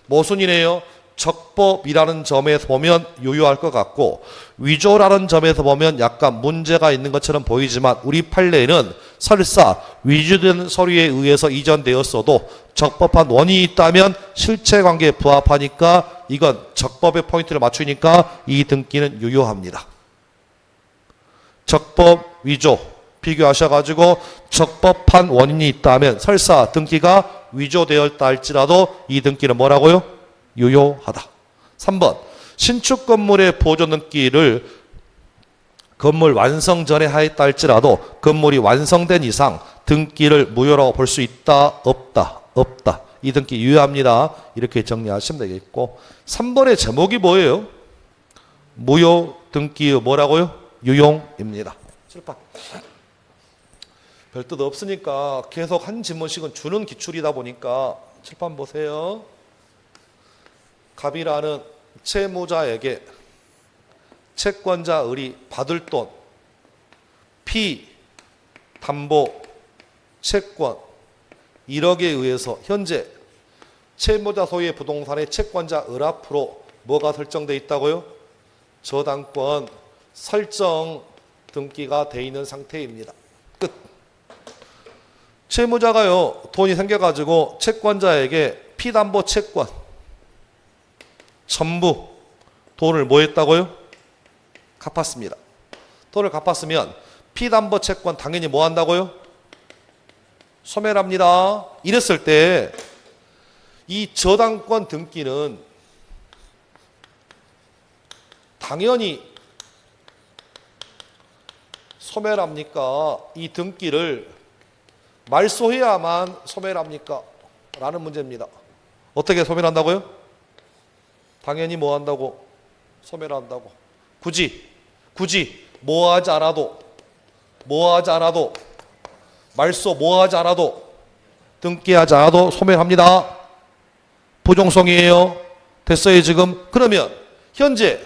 모순이네요. 적법이라는 점에서 보면 유효할 것 같고 위조라는 점에서 보면 약간 문제가 있는 것처럼 보이지만 우리 판례는 설사 위조된 서류에 의해서 이전되었어도 적법한 원인이 있다면 실체관계에 부합하니까 이건 적법의 포인트를 맞추니까 이 등기는 유효합니다. 적법, 위조 비교하셔가지고 적법한 원인이 있다면 설사 등기가 위조되었다 할지라도 이 등기는 뭐라고요? 유효하다. 3번 신축 건물의 보존 등기를 건물 완성 전에 하였다 할지라도 건물이 완성된 이상 등기를 무효라고 볼 수 있다 없다 없다. 이 등기 유효합니다. 이렇게 정리하시면 되겠고 3번의 제목이 뭐예요? 무효 등기의 뭐라고요? 유용입니다. 칠판. 별 뜻 없으니까 계속 한 지문씩은 주는 기출이다 보니까 칠판 보세요. 갑이라는 채무자에게 채권자 을이 받을 돈, 피, 담보, 채권 1억에 의해서 현재 채무자 소유의 부동산의 채권자 을 앞으로 뭐가 설정되어 있다고요? 저당권 설정 등기가 되어 있는 상태입니다. 끝. 채무자가요 돈이 생겨가지고 채권자에게 피담보 채권 전부 돈을 뭐 했다고요? 갚았습니다. 돈을 갚았으면 피담보 채권 당연히 뭐 한다고요? 소멸합니다. 이랬을 때 이 저당권 등기는 당연히 소멸합니까? 이 등기를 말소해야만 소멸합니까? 라는 문제입니다. 어떻게 소멸한다고요? 당연히 뭐 한다고? 소멸한다고. 굳이 뭐 하지 않아도 말소 뭐 하지 않아도 등기하지 않아도 소멸합니다. 부종성이에요. 됐어요 지금? 그러면 현재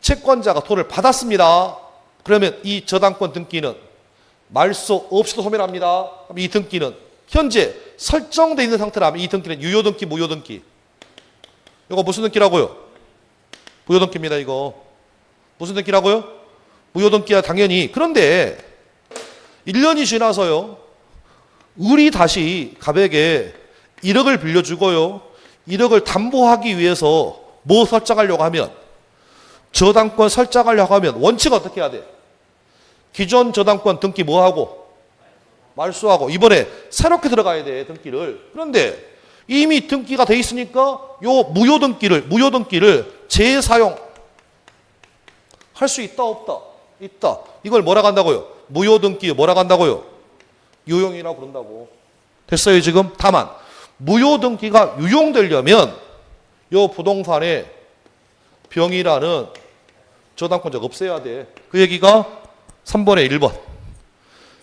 채권자가 돈을 받았습니다. 그러면 이 저당권 등기는 말소 없이도 소멸합니다. 그럼 이 등기는 현재 설정되어 있는 상태라면 이 등기는 유효등기, 무효등기. 이거 무슨 등기라고요? 무효등기입니다. 이거 무슨 등기라고요? 무효등기야 당연히. 그런데 1년이 지나서요 을이 다시 갑에게 1억을 빌려주고요 1억을 담보하기 위해서 뭐 설정하려고 하면 저당권 설정하려고 하면 원칙은 어떻게 해야 돼? 기존 저당권 등기 뭐하고? 말소하고 이번에 새롭게 들어가야 돼 등기를. 그런데 이미 등기가 돼 있으니까 요 무효등기를 재사용 할 수 있다 없다? 있다. 이걸 뭐라고 한다고요? 무효등기 뭐라고 한다고요? 유용이라고 부른다고. 됐어요 지금? 다만 무효등기가 유용되려면 요 부동산에 병이라는 저당권자가 없애야 돼. 그 얘기가 3번의 1번.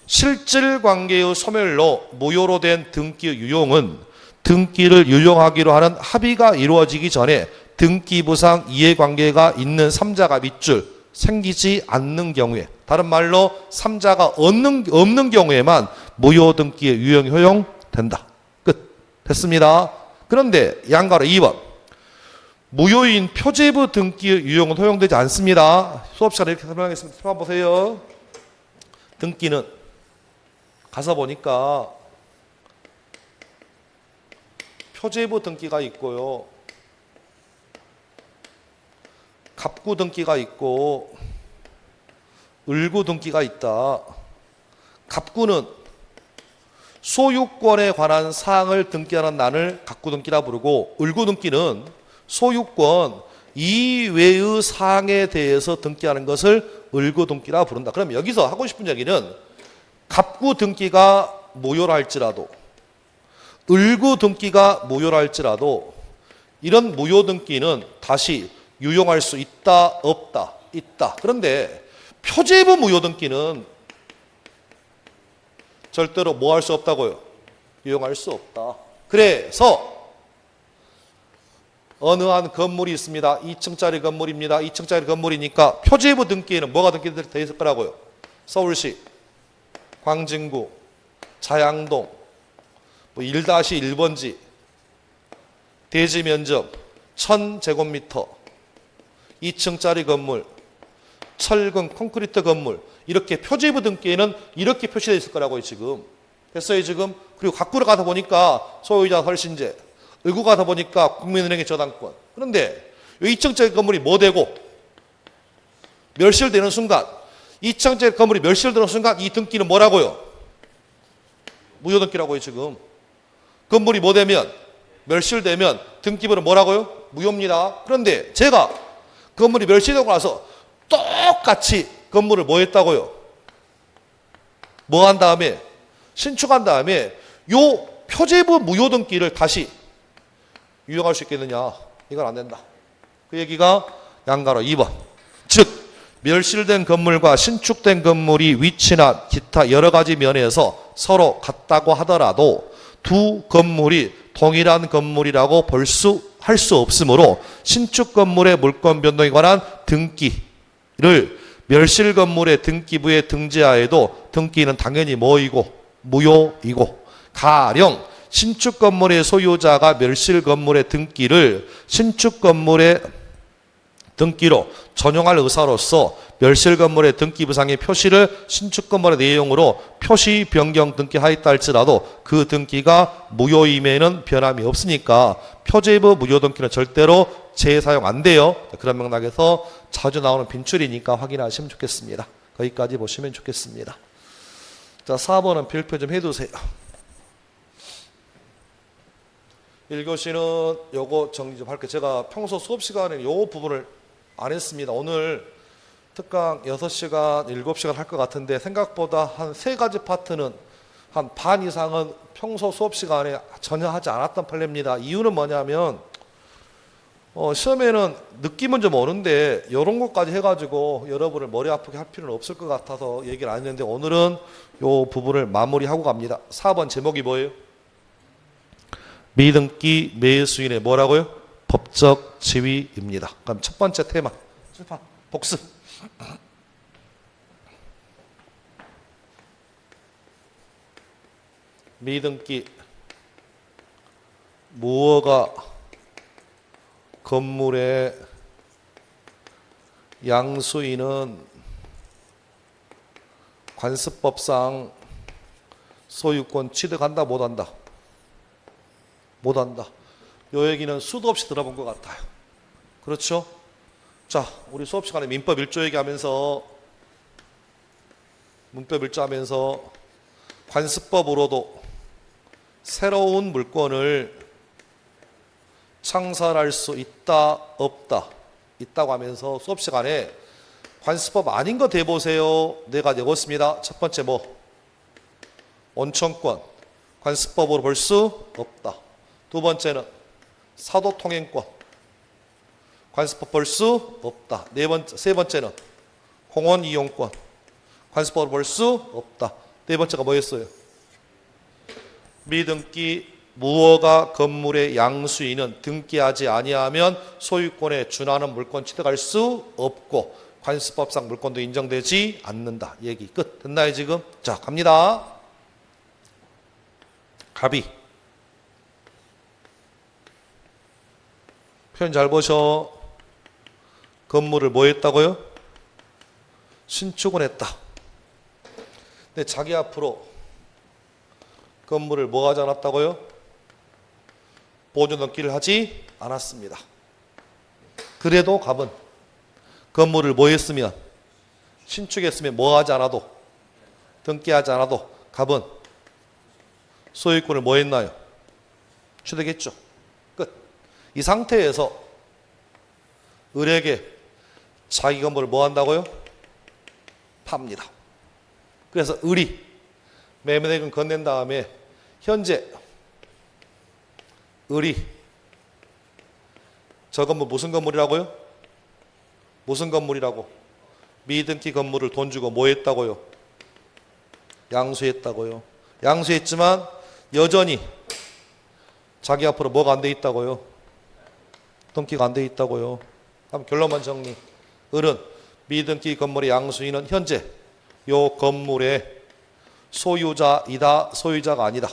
실질관계의 소멸로 무효로 된 등기의 유용은 등기를 유용하기로 하는 합의가 이루어지기 전에 등기부상 이해관계가 있는 3자가 밑줄 생기지 않는 경우에, 다른 말로 3자가 없는 경우에만 무효등기의 유용이 허용된다. 끝. 됐습니다. 그런데 양가로 2번. 무효인 표제부 등기의 유용은 허용되지 않습니다. 수업 시간에 이렇게 설명하겠습니다. 한번 보세요. 등기는 가서 보니까 표제부 등기가 있고요. 갑구 등기가 있고 을구 등기가 있다. 갑구는 소유권에 관한 사항을 등기하는 난을 갑구 등기라 부르고 을구 등기는 소유권 이외의 사항에 대해서 등기하는 것을 을구 등기라 부른다. 그럼 여기서 하고 싶은 얘기는 갑구 등기가 무효라 할지라도 을구 등기가 무효라 할지라도 이런 무효 등기는 다시 유용할 수 있다 없다? 있다. 그런데 표제부 무효 등기는 절대로 뭐 할 수 없다고요? 이용할 수 없다. 그래서 어느 한 건물이 있습니다. 2층짜리 건물입니다. 2층짜리 건물이니까 표지부 등기에는 뭐가 등기되어 있을 거라고요? 서울시, 광진구, 자양동, 1-1번지, 대지 면적 1000제곱미터, 2층짜리 건물, 철근 콘크리트 건물, 이렇게 표지부 등기에는 이렇게 표시되어 있을 거라고요, 지금. 됐어요, 지금? 그리고 갖고 가다 보니까 소유자 설신제, 을고 가다 보니까 국민은행의 저당권. 그런데 이 2층짜리 건물이 뭐 되고 멸실되는 순간, 2층짜리 건물이 멸실되는 순간 이 등기는 뭐라고요? 무효등기라고요, 지금. 건물이 뭐 되면? 멸실되면 등기부는 뭐라고요? 무효입니다. 그런데 제가 건물이 멸실되고 나서 똑같이 건물을 뭐 했다고요? 뭐 한 다음에? 신축한 다음에 요 표지부 무효등기를 다시 유용할 수 있겠느냐? 이건 안 된다. 그 얘기가 양가로 2번. 즉 멸실된 건물과 신축된 건물이 위치나 기타 여러 가지 면에서 서로 같다고 하더라도 두 건물이 동일한 건물이라고 할 수 없으므로 신축 건물의 물권 변동에 관한 등기를 멸실 건물의 등기부에 등재하여도 등기는 당연히 뭐이고 무효이고, 가령 신축 건물의 소유자가 멸실 건물의 등기를 신축 건물의 등기로 전용할 의사로서 멸실 건물의 등기부상의 표시를 신축 건물의 내용으로 표시 변경 등기하였다 할지라도 그 등기가 무효임에는 변함이 없으니까 표지부 무효 등기는 절대로 재사용 안 돼요. 그런 맥락에서 자주 나오는 빈출이니까 확인하시면 좋겠습니다. 거기까지 보시면 좋겠습니다. 자, 4번은 별표 좀 해두세요. 1교시는 요거 정리 좀 할게요. 제가 평소 수업 시간에 요 부분을 안 했습니다. 오늘 특강 6시간, 7시간 할 것 같은데 생각보다 한 3가지 파트는 한 반 이상은 평소 수업 시간에 전혀 하지 않았던 판례입니다. 이유는 뭐냐면 시험에는 느낌은 좀 오는데 이런 것까지 해가지고 여러분을 머리 아프게 할 필요는 없을 것 같아서 얘기를 안 했는데 오늘은 이 부분을 마무리하고 갑니다. 4번 제목이 뭐예요? 미등기 매수인의 뭐라고요? 법적 지위입니다. 그럼 첫 번째 테마 복습. 미등기 무허가 건물의 양수인은 관습법상 소유권 취득한다 못한다? 못한다. 요 얘기는 수도 없이 들어본 것 같아요. 그렇죠? 자, 우리 수업 시간에 민법 1조 얘기하면서 문법 1조 하면서 관습법으로도 새로운 물권을 창설할 수 있다 없다? 있다고 하면서 수업 시간에 관습법 아닌 거 대보세요. 네 가지 적었습니다. 첫 번째 뭐? 원천권. 관습법으로 볼 수 없다. 두 번째는 사도통행권. 관습법 볼 수 없다. 세 번째는 공원이용권. 관습법으로 볼 수 없다. 네 번째가 뭐였어요? 미등기 무허가 건물의 양수인은 등기하지 아니하면 소유권에 준하는 물권 취득할 수 없고 관습법상 물권도 인정되지 않는다. 얘기 끝. 됐나요 지금? 자, 갑니다. 갑이. 표현 잘 보셔. 건물을 뭐 했다고요? 신축은 했다. 근데 자기 앞으로 건물을 뭐 하지 않았다고요? 보존 등기를 하지 않았습니다. 그래도 갑은 건물을 뭐 했으면? 신축했으면 뭐 하지 않아도? 등기하지 않아도 갑은 소유권을 뭐 했나요? 취득했죠. 끝. 이 상태에서 을에게 자기 건물을 뭐 한다고요? 팝니다. 그래서 을이 매매대금 건넨 다음에 현재 을이 저 건물 무슨 건물이라고요? 무슨 건물이라고? 미등기 건물을 돈 주고 뭐 했다고요? 양수했다고요. 양수했지만 여전히 자기 앞으로 뭐가 안 돼 있다고요? 등기가 안 돼 있다고요. 그럼 결론만 정리. 을은 미등기 건물의 양수인은 현재 요 건물의 소유자이다, 소유자가 아니다.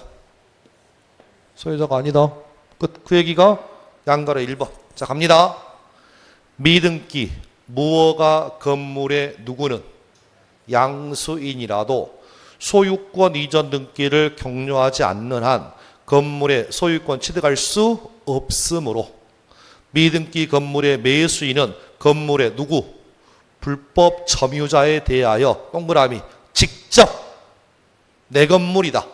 소유자가 아니다. 끝. 그 얘기가 양가로 1번. 자, 갑니다. 미등기 무허가 건물의 누구는 양수인이라도 소유권 이전 등기를 격려하지 않는 한 건물의 소유권 취득할 수 없으므로 미등기 건물의 매수인은 건물의 누구? 불법 점유자에 대하여 동그라미 직접 내 건물이다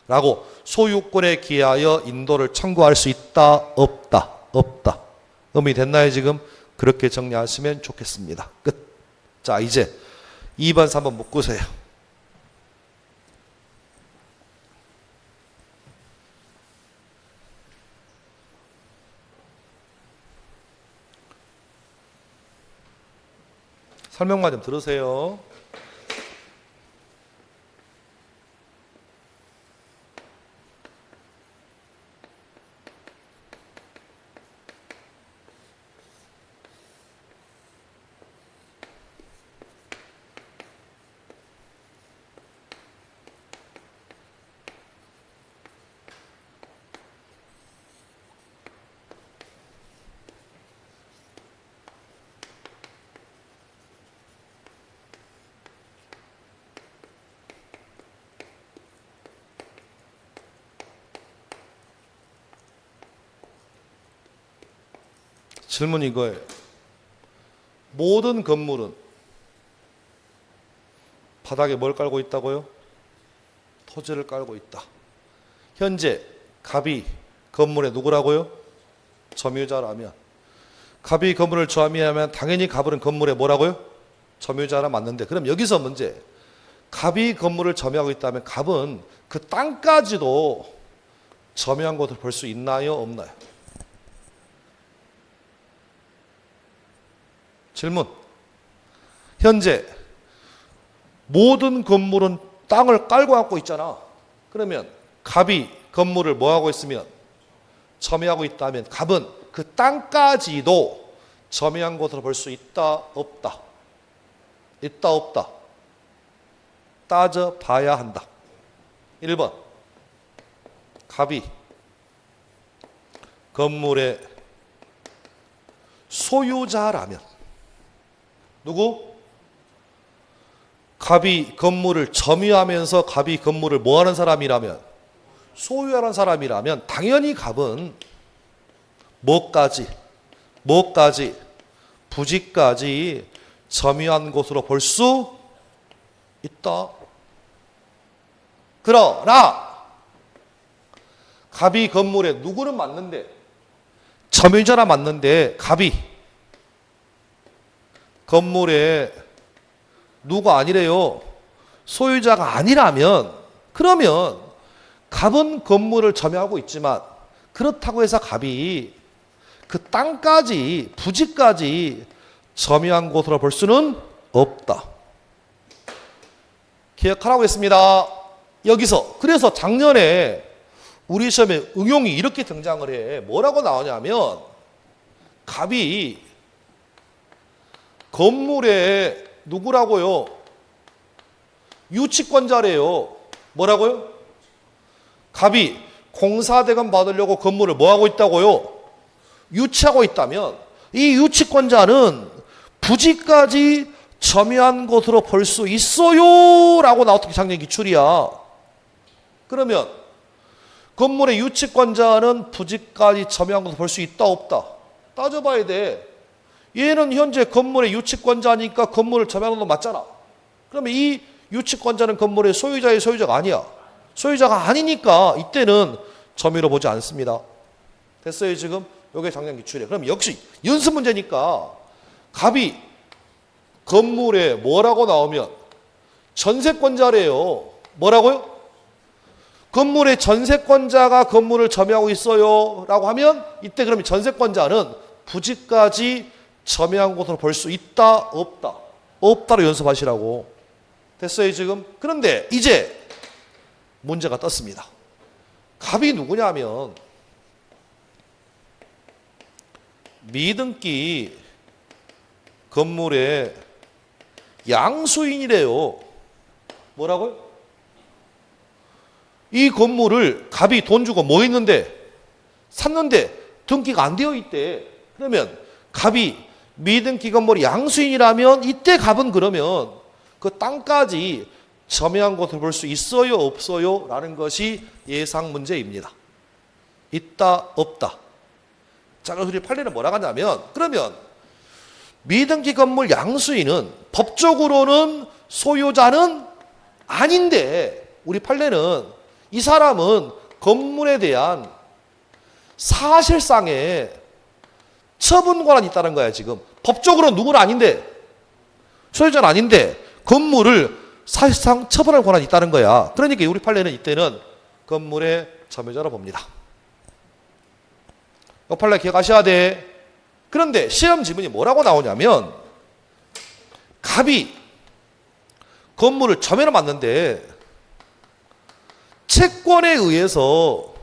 라고 소유권에 기하여 인도를 청구할 수 있다, 없다? 없다. 의미 됐나요 지금? 그렇게 정리하시면 좋겠습니다. 끝. 자, 이제 2번, 3번 묶으세요. 설명만 좀 들으세요. 질문이 이거예요. 모든 건물은 바닥에 뭘 깔고 있다고요? 토지를 깔고 있다. 현재 갑이 건물의 누구라고요? 점유자라면, 갑이 건물을 점유하면 당연히 갑은 건물의 뭐라고요? 점유자라 맞는데, 그럼 여기서 문제. 갑이 건물을 점유하고 있다면 갑은 그 땅까지도 점유한 것을 볼 수 있나요, 없나요? 질문. 현재 모든 건물은 땅을 깔고 앉고 있잖아. 그러면 갑이 건물을 뭐하고 있으면? 점유하고 있다면 갑은 그 땅까지도 점유한 것으로 볼 수 있다, 없다? 있다, 없다? 따져봐야 한다. 1번. 갑이 건물의 소유자라면, 누구? 갑이 건물을 점유하면서 갑이 건물을 뭐하는 사람이라면? 소유하는 사람이라면 당연히 갑은 뭐까지? 부지까지 점유한 것으로 볼 수 있다. 그러나 갑이 건물에 누구는 맞는데, 점유자라 맞는데 갑이 건물에 누가 아니래요. 소유자가 아니라면, 그러면 갑은 건물을 점유하고 있지만 그렇다고 해서 갑이 그 땅까지, 부지까지 점유한 것으로 볼 수는 없다. 기억하라고 했습니다. 여기서 그래서 작년에 우리 시험에 응용이 이렇게 등장을 해. 뭐라고 나오냐면 갑이 건물에 누구라고요? 유치권자래요. 뭐라고요? 갑이 공사대금 받으려고 건물을 뭐하고 있다고요? 유치하고 있다면 이 유치권자는 부지까지 점유한 것으로 볼 수 있어요 라고 나왔던 작년 기출이야. 그러면 건물의 유치권자는 부지까지 점유한 것으로 볼 수 있다, 없다? 따져봐야 돼. 얘는 현재 건물의 유치권자니까 건물을 점유하는 거 맞잖아. 그러면 이 유치권자는 건물의 소유자의 소유자가 아니야. 소유자가 아니니까 이때는 점유로 보지 않습니다. 됐어요 지금? 이게 작년 기출이에요. 그럼 역시 연습 문제니까 갑이 건물에 뭐라고 나오면 전세권자래요. 뭐라고요? 건물의 전세권자가 건물을 점유하고 있어요 라고 하면 이때 그러면 전세권자는 부지까지 점유한 것으로 볼 수 있다, 없다? 없다로 연습하시라고. 됐어요 지금? 그런데 이제 문제가 떴습니다. 갑이 누구냐면 미등기 건물의 양수인이래요. 뭐라고요? 이 건물을 갑이 돈 주고 뭐 했는데? 샀는데 등기가 안 되어 있대. 그러면 갑이 미등기 건물의 양수인이라면 이때 갑은 그러면 그 땅까지 점유한 것을 볼 수 있어요, 없어요? 라는 것이 예상 문제입니다. 있다, 없다. 자, 그래서 우리 판례는 뭐라고 하냐면, 그러면 미등기 건물 양수인은 법적으로는 소유자는 아닌데, 우리 판례는 이 사람은 건물에 대한 사실상의 처분 권한이 있다는 거야, 지금. 법적으로는 누구는 아닌데, 소유자는 아닌데, 건물을 사실상 처분할 권한이 있다는 거야. 그러니까 우리 판례는 이때는 건물의 점유자로 봅니다. 이 판례 기억하셔야 돼. 그런데 시험 지문이 뭐라고 나오냐면 갑이 건물을 점유로 맞는데 채권에 의해서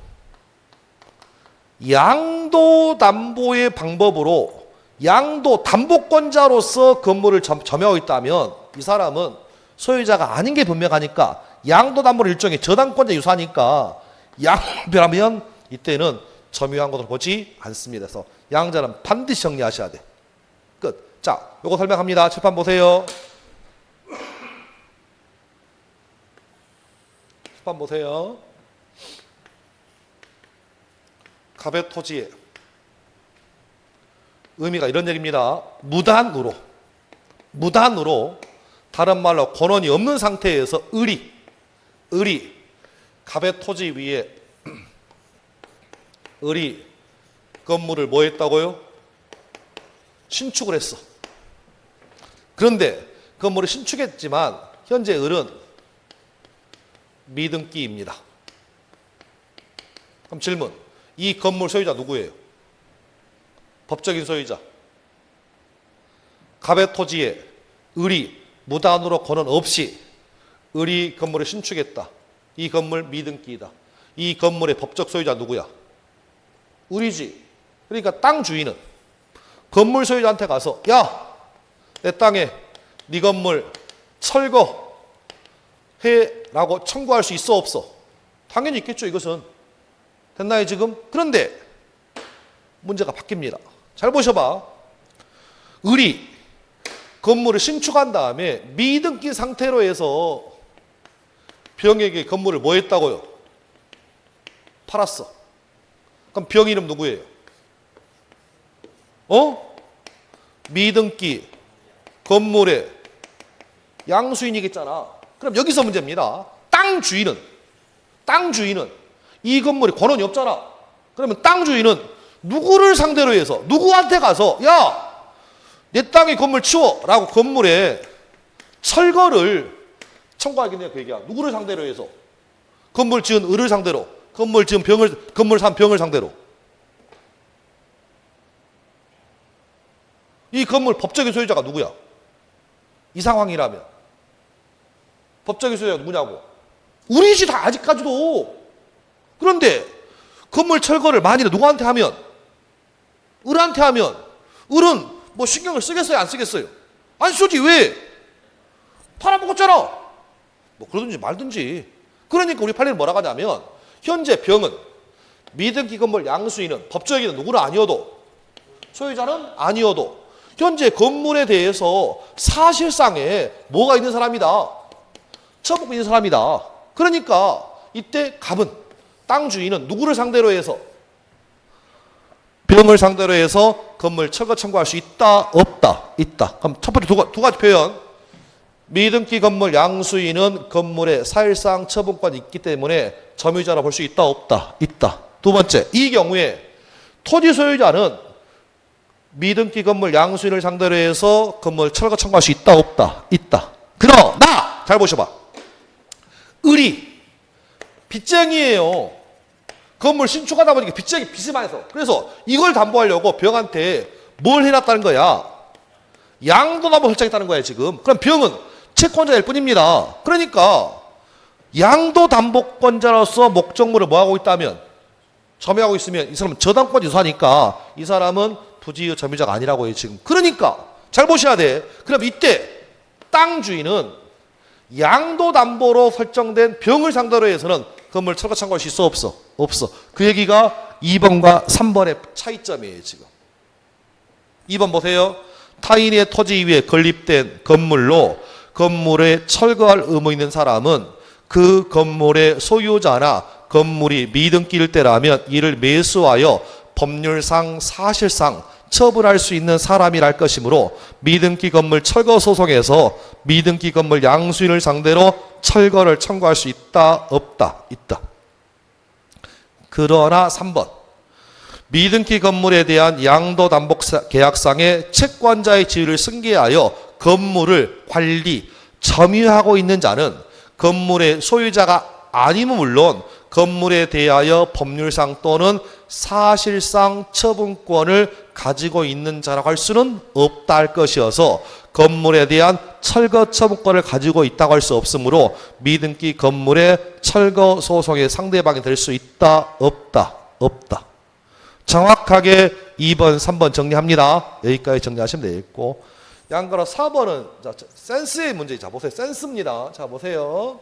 양도담보의 방법으로 양도담보권자로서 건물을 점유하고 있다면 이 사람은 소유자가 아닌 게 분명하니까 양도담보를 일종의 저당권자 유사하니까 양도하면 이때는 점유한 것으로 보지 않습니다. 그래서 양자는 반드시 정리하셔야 돼. 끝. 자, 요거 설명합니다. 칠판 보세요. 칠판 보세요. 갑의 토지의 의미가 이런 얘기입니다. 무단으로 다른 말로 권한이 없는 상태에서 을이 갑의 토지 위에 을이 건물을 뭐 했다고요? 신축을 했어. 그런데 건물을 신축했지만 현재 을은 미등기입니다. 그럼 질문, 이 건물 소유자 누구예요? 법적인 소유자. 갑의 토지에 을이 무단으로 권한 없이 을이 건물을 신축했다. 이 건물 미등기이다. 이 건물의 법적 소유자 누구야? 을이지. 그러니까 땅 주인은 건물 소유자한테 가서 야, 내 땅에 네 건물 철거해라고 청구할 수 있어 없어? 당연히 있겠죠. 이것은 됐나요 지금? 그런데 문제가 바뀝니다. 잘 보셔봐. 을이 건물을 신축한 다음에 미등기 상태로 해서 병에게 건물을 뭐 했다고요? 팔았어. 그럼 병 이름 누구예요? 미등기 건물의 양수인이겠잖아. 그럼 여기서 문제입니다. 땅 주인은 이 건물에 권한이 없잖아. 그러면 땅 주인은 누구를 상대로 해서 누구한테 가서 야, 내 땅에 건물 치워 라고 건물에 철거를 청구하겠냐 그 얘기야. 누구를 상대로 해서? 건물 지은 을을 상대로, 건물 산 병을 상대로. 이 건물 법적인 소유자가 누구야? 이 상황이라면 법적인 소유자가 누구냐고? 우리지 다 아직까지도. 그런데 건물 철거를 만일에 누구한테 하면? 을한테 하면 을은 뭐 신경을 쓰겠어요? 안 쓰겠어요? 안 쓰지. 왜? 팔아먹었잖아. 뭐 그러든지 말든지. 그러니까 우리 판례는 뭐라고 하냐면 현재 병은 미등기 건물 양수인은 법적인 누구는 아니어도 소유자는 아니어도 현재 건물에 대해서 사실상에 뭐가 있는 사람이다. 처분권 있는 사람이다. 그러니까 이때 갑은 땅 주인은 누구를 상대로 해서 병을 상대로 해서 건물 철거 청구할 수 있다, 없다? 있다. 그럼 첫 번째 두 가지 표현. 미등기 건물 양수인은 건물에 사실상 처분권이 있기 때문에 점유자라 볼 수 있다, 없다? 있다. 두 번째, 이 경우에 토지 소유자는 미등기 건물 양수인을 상대로 해서 건물 철거 청구할 수 있다, 없다? 있다. 그러나 잘 보셔봐. 을이 빚쟁이에요. 건물 신축하다 보니까 빚이 많이 서. 그래서 이걸 담보하려고 병한테 뭘 해놨다는 거야? 양도담보 설정했다는 거야 지금. 그럼 병은 채권자일 뿐입니다. 그러니까 양도담보권자로서 목적물을 뭐하고 있다면, 점유하고 있으면 이 사람은 저당권 유사하니까 이 사람은 부지의 점유자가 아니라고 해요 지금. 그러니까 잘 보셔야 돼. 그럼 이때 땅 주인은 양도담보로 설정된 병을 상대로 해서는 건물 철거 청구할 수 있어 없어? 없어. 그 얘기가 2번과 3번의 차이점이에요 지금. 2번 보세요. 타인의 토지 위에 건립된 건물로 건물에 철거할 의무 있는 사람은 그 건물의 소유자나 건물이 미등기일 때라면 이를 매수하여 법률상 사실상 처분할 수 있는 사람이랄 것이므로 미등기 건물 철거 소송에서 미등기 건물 양수인을 상대로 철거를 청구할 수 있다 없다? 있다. 그러나 3번 미등기 건물에 대한 양도담보계약상의 채권자의 지위를 승계하여 건물을 관리, 점유하고 있는 자는 건물의 소유자가 아니면 물론 건물에 대하여 법률상 또는 사실상 처분권을 가지고 있는 자라고 할 수는 없다 할 것이어서 건물에 대한 철거 처분권을 가지고 있다고 할 수 없으므로 미등기 건물의 철거 소송의 상대방이 될 수 있다 없다? 없다. 정확하게 2번 3번 정리합니다. 여기까지 정리하시면 되겠고, 양가로 4번은 센스의 문제. 자 보세요. 센스입니다. 자 보세요.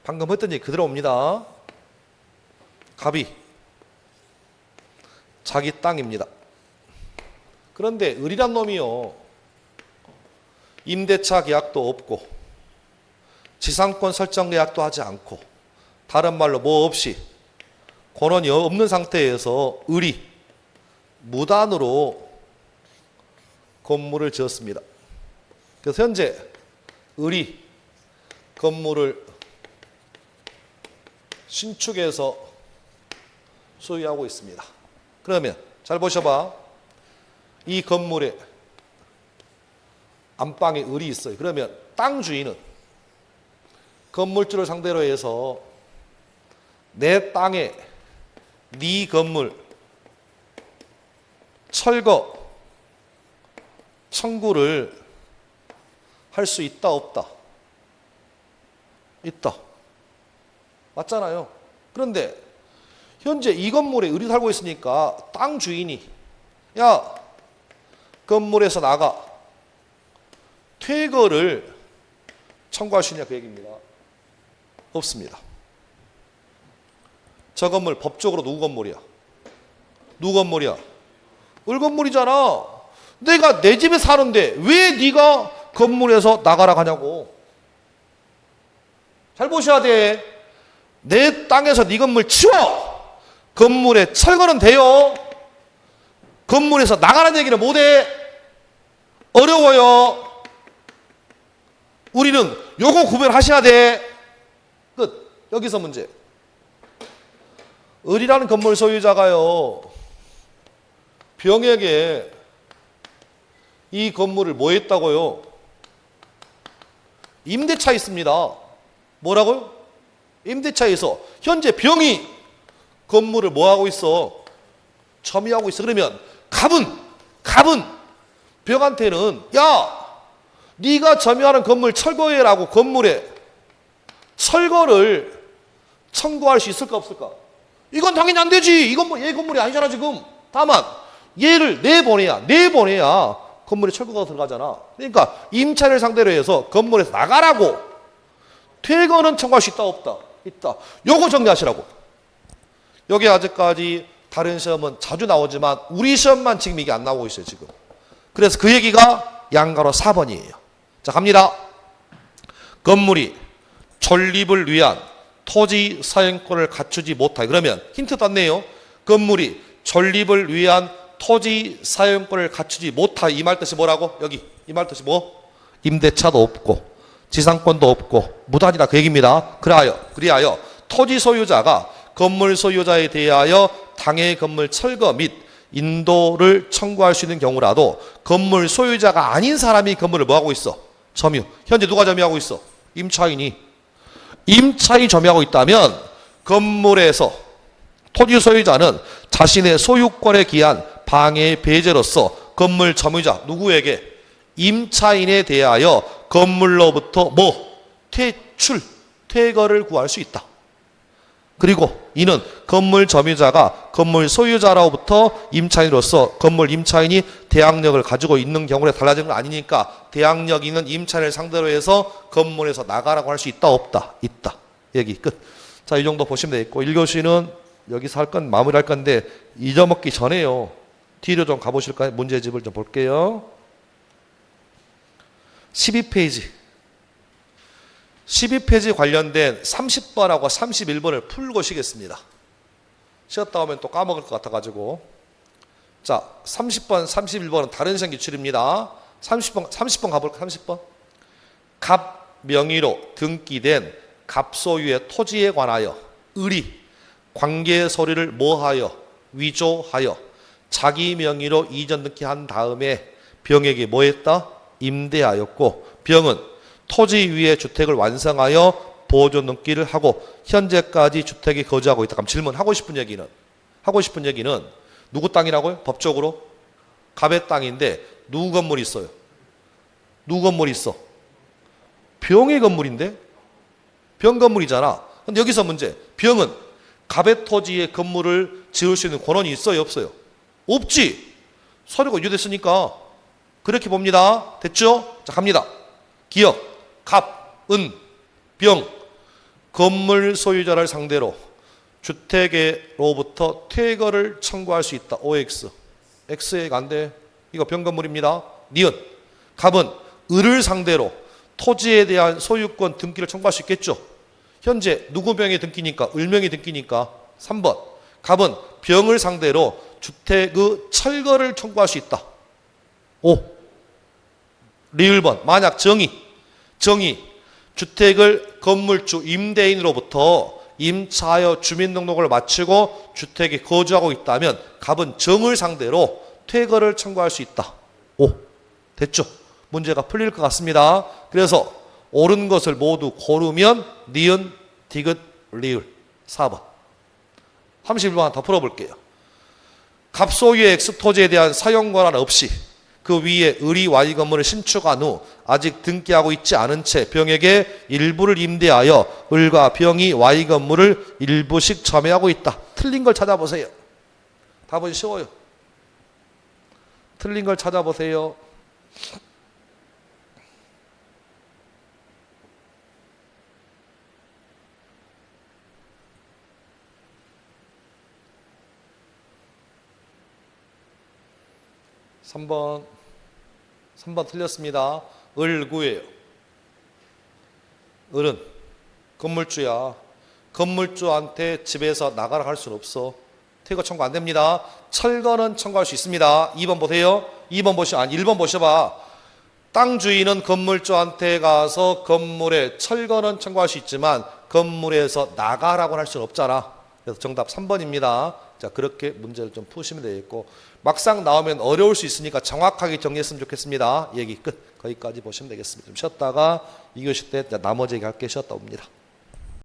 방금 했던 얘기 그대로 옵니다. 갑이 자기 땅입니다. 그런데 을이란 놈이요, 임대차 계약도 없고 지상권 설정 계약도 하지 않고, 다른 말로 뭐 없이 권한이 없는 상태에서 을이 무단으로 건물을 지었습니다. 그래서 현재 을이 건물을 신축해서 소유하고 있습니다. 그러면 잘 보셔봐. 이 건물에 안방에 을이 있어요. 그러면 땅 주인은 건물주를 상대로 해서 내 땅에 네 건물 철거 청구를 할 수 있다 없다? 있다. 맞잖아요. 그런데 현재 이 건물에 을이 살고 있으니까 땅 주인이 야 건물에서 나가 퇴거를 청구할 수 있냐 그 얘기입니다. 없습니다. 저 건물 법적으로 누구 건물이야? 누구 건물이야? 을 건물이잖아. 내가 내 집에 사는데 왜 네가 건물에서 나가라 하냐고. 잘 보셔야 돼. 내 땅에서 네 건물 치워. 건물에 철거는 돼요. 건물에서 나가라는 얘기는 못해. 어려워요. 우리는 요거 구별하셔야 돼. 끝. 여기서 문제. 을이라는 건물 소유자가요, 병에게 이 건물을 뭐 했다고요? 임대차 있습니다. 뭐라고요? 임대차에서 현재 병이 건물을 뭐 하고 있어? 점유하고 있어. 그러면 갑은 병한테는 야, 네가 점유하는 건물 철거해라고 건물에 철거를 청구할 수 있을까 없을까? 이건 당연히 안 되지. 이건 뭐 얘 건물이 아니잖아 지금. 다만 얘를 내보내야 건물에 철거가 들어가잖아. 그러니까 임차를 상대로 해서 건물에서 나가라고 퇴거는 청구할 수 있다 없다? 있다. 요거 정리하시라고. 여기 아직까지 다른 시험은 자주 나오지만 우리 시험만 지금 이게 안 나오고 있어요 지금. 그래서 그 얘기가 양가로 4번이에요. 자 갑니다. 건물이 존립을 위한 토지 사용권을 갖추지 못하여. 그러면 힌트 땄네요. 건물이 존립을 위한 토지 사용권을 갖추지 못하여. 이 말 뜻이 뭐라고? 여기 이 말 뜻이 뭐? 임대차도 없고 지상권도 없고 무단이다 그 얘기입니다. 그리하여 토지 소유자가 건물 소유자에 대하여 당해 건물 철거 및 인도를 청구할 수 있는 경우라도 건물 소유자가 아닌 사람이 건물을 뭐하고 있어? 점유. 현재 누가 점유하고 있어? 임차인이 점유하고 있다면 건물에서 토지 소유자는 자신의 소유권에 기한 방해 배제로서 건물 점유자 누구에게? 임차인에 대하여 건물로부터 뭐? 퇴거를 구할 수 있다. 그리고 이는 건물 점유자가 건물 소유자로부터 임차인으로서 건물 임차인이 대항력을 가지고 있는 경우에 달라지는 건 아니니까 대항력 있는 임차인을 상대로 해서 건물에서 나가라고 할 수 있다 없다? 있다. 얘기 끝. 자, 이 정도 보시면 되겠고 1교시는 여기서 할 건 마무리할 건데 잊어먹기 전에요. 뒤로 좀 가보실까요? 문제집을 좀 볼게요. 12페이지. 12페이지 관련된 30번하고 31번을 풀고 쉬겠습니다. 쉬었다 오면 또 까먹을 것 같아가지고. 자, 30번, 31번은 다른 시험 기출입니다. 30번 가볼까요? 30번. 갑 명의로 등기된 갑 소유의 토지에 관하여 을이 관계 서류를 뭐하여? 위조하여 자기 명의로 이전 등기한 다음에 병에게 뭐했다? 임대하였고 병은 토지 위에 주택을 완성하여 보존 등기를 하고 현재까지 주택에 거주하고 있다. 그럼 질문하고 싶은 얘기는 누구 땅이라고요? 법적으로 갑의 땅인데 누구 건물이 있어요? 누구 건물이 있어? 병의 건물인데? 병 건물이잖아. 근데 여기서 문제. 병은 갑의 토지에 건물을 지을 수 있는 권한이 있어요? 없어요? 없지. 서류가 유효됐으니까 그렇게 봅니다. 됐죠? 자, 갑니다. 기억. 갑, 은, 병, 건물 소유자를 상대로 주택으로부터 퇴거를 청구할 수 있다. OX. X액 안 돼. 이거 병 건물입니다. 니은. 갑은 을을 상대로 토지에 대한 소유권 등기를 청구할 수 있겠죠. 현재 누구 명의 등기니까? 을명의 등기니까. 3번. 갑은 병을 상대로 주택의 철거를 청구할 수 있다. 5. 리을번. 만약 정의 주택을 건물주 임대인으로부터 임차하여 주민등록을 마치고 주택에 거주하고 있다면 갑은 정을 상대로 퇴거를 청구할 수 있다. 5. 됐죠? 문제가 풀릴 것 같습니다. 그래서 옳은 것을 모두 고르면 니은, 디귿, 리을. 4번. 31번 하나 더 풀어볼게요. 갑 소유의 X토지에 대한 사용권한 없이 그 위에 을이 Y 건물을 신축한 후 아직 등기하고 있지 않은 채 병에게 일부를 임대하여 을과 병이 Y 건물을 일부씩 점유하고 있다. 틀린 걸 찾아보세요. 답은 쉬워요. 틀린 걸 찾아보세요. (3번) 3번 틀렸습니다. 을구예요. 을은 건물주야. 건물주한테 집에서 나가라 할 수는 없어. 퇴거 청구 안 됩니다. 철거는 청구할 수 있습니다. 2번 보세요. 2번 보시면 1번 보셔봐. 땅 주인은 건물주한테 가서 건물에 철거는 청구할 수 있지만 건물에서 나가라고 할 수는 없잖아. 그래서 정답 3번입니다. 자, 그렇게 문제를 좀 푸시면 되겠고 막상 나오면 어려울 수 있으니까 정확하게 정리했으면 좋겠습니다. 얘기 끝. 거기까지 보시면 되겠습니다. 좀 쉬었다가 2교시 때 나머지 얘기 할게 쉬었다 옵니다.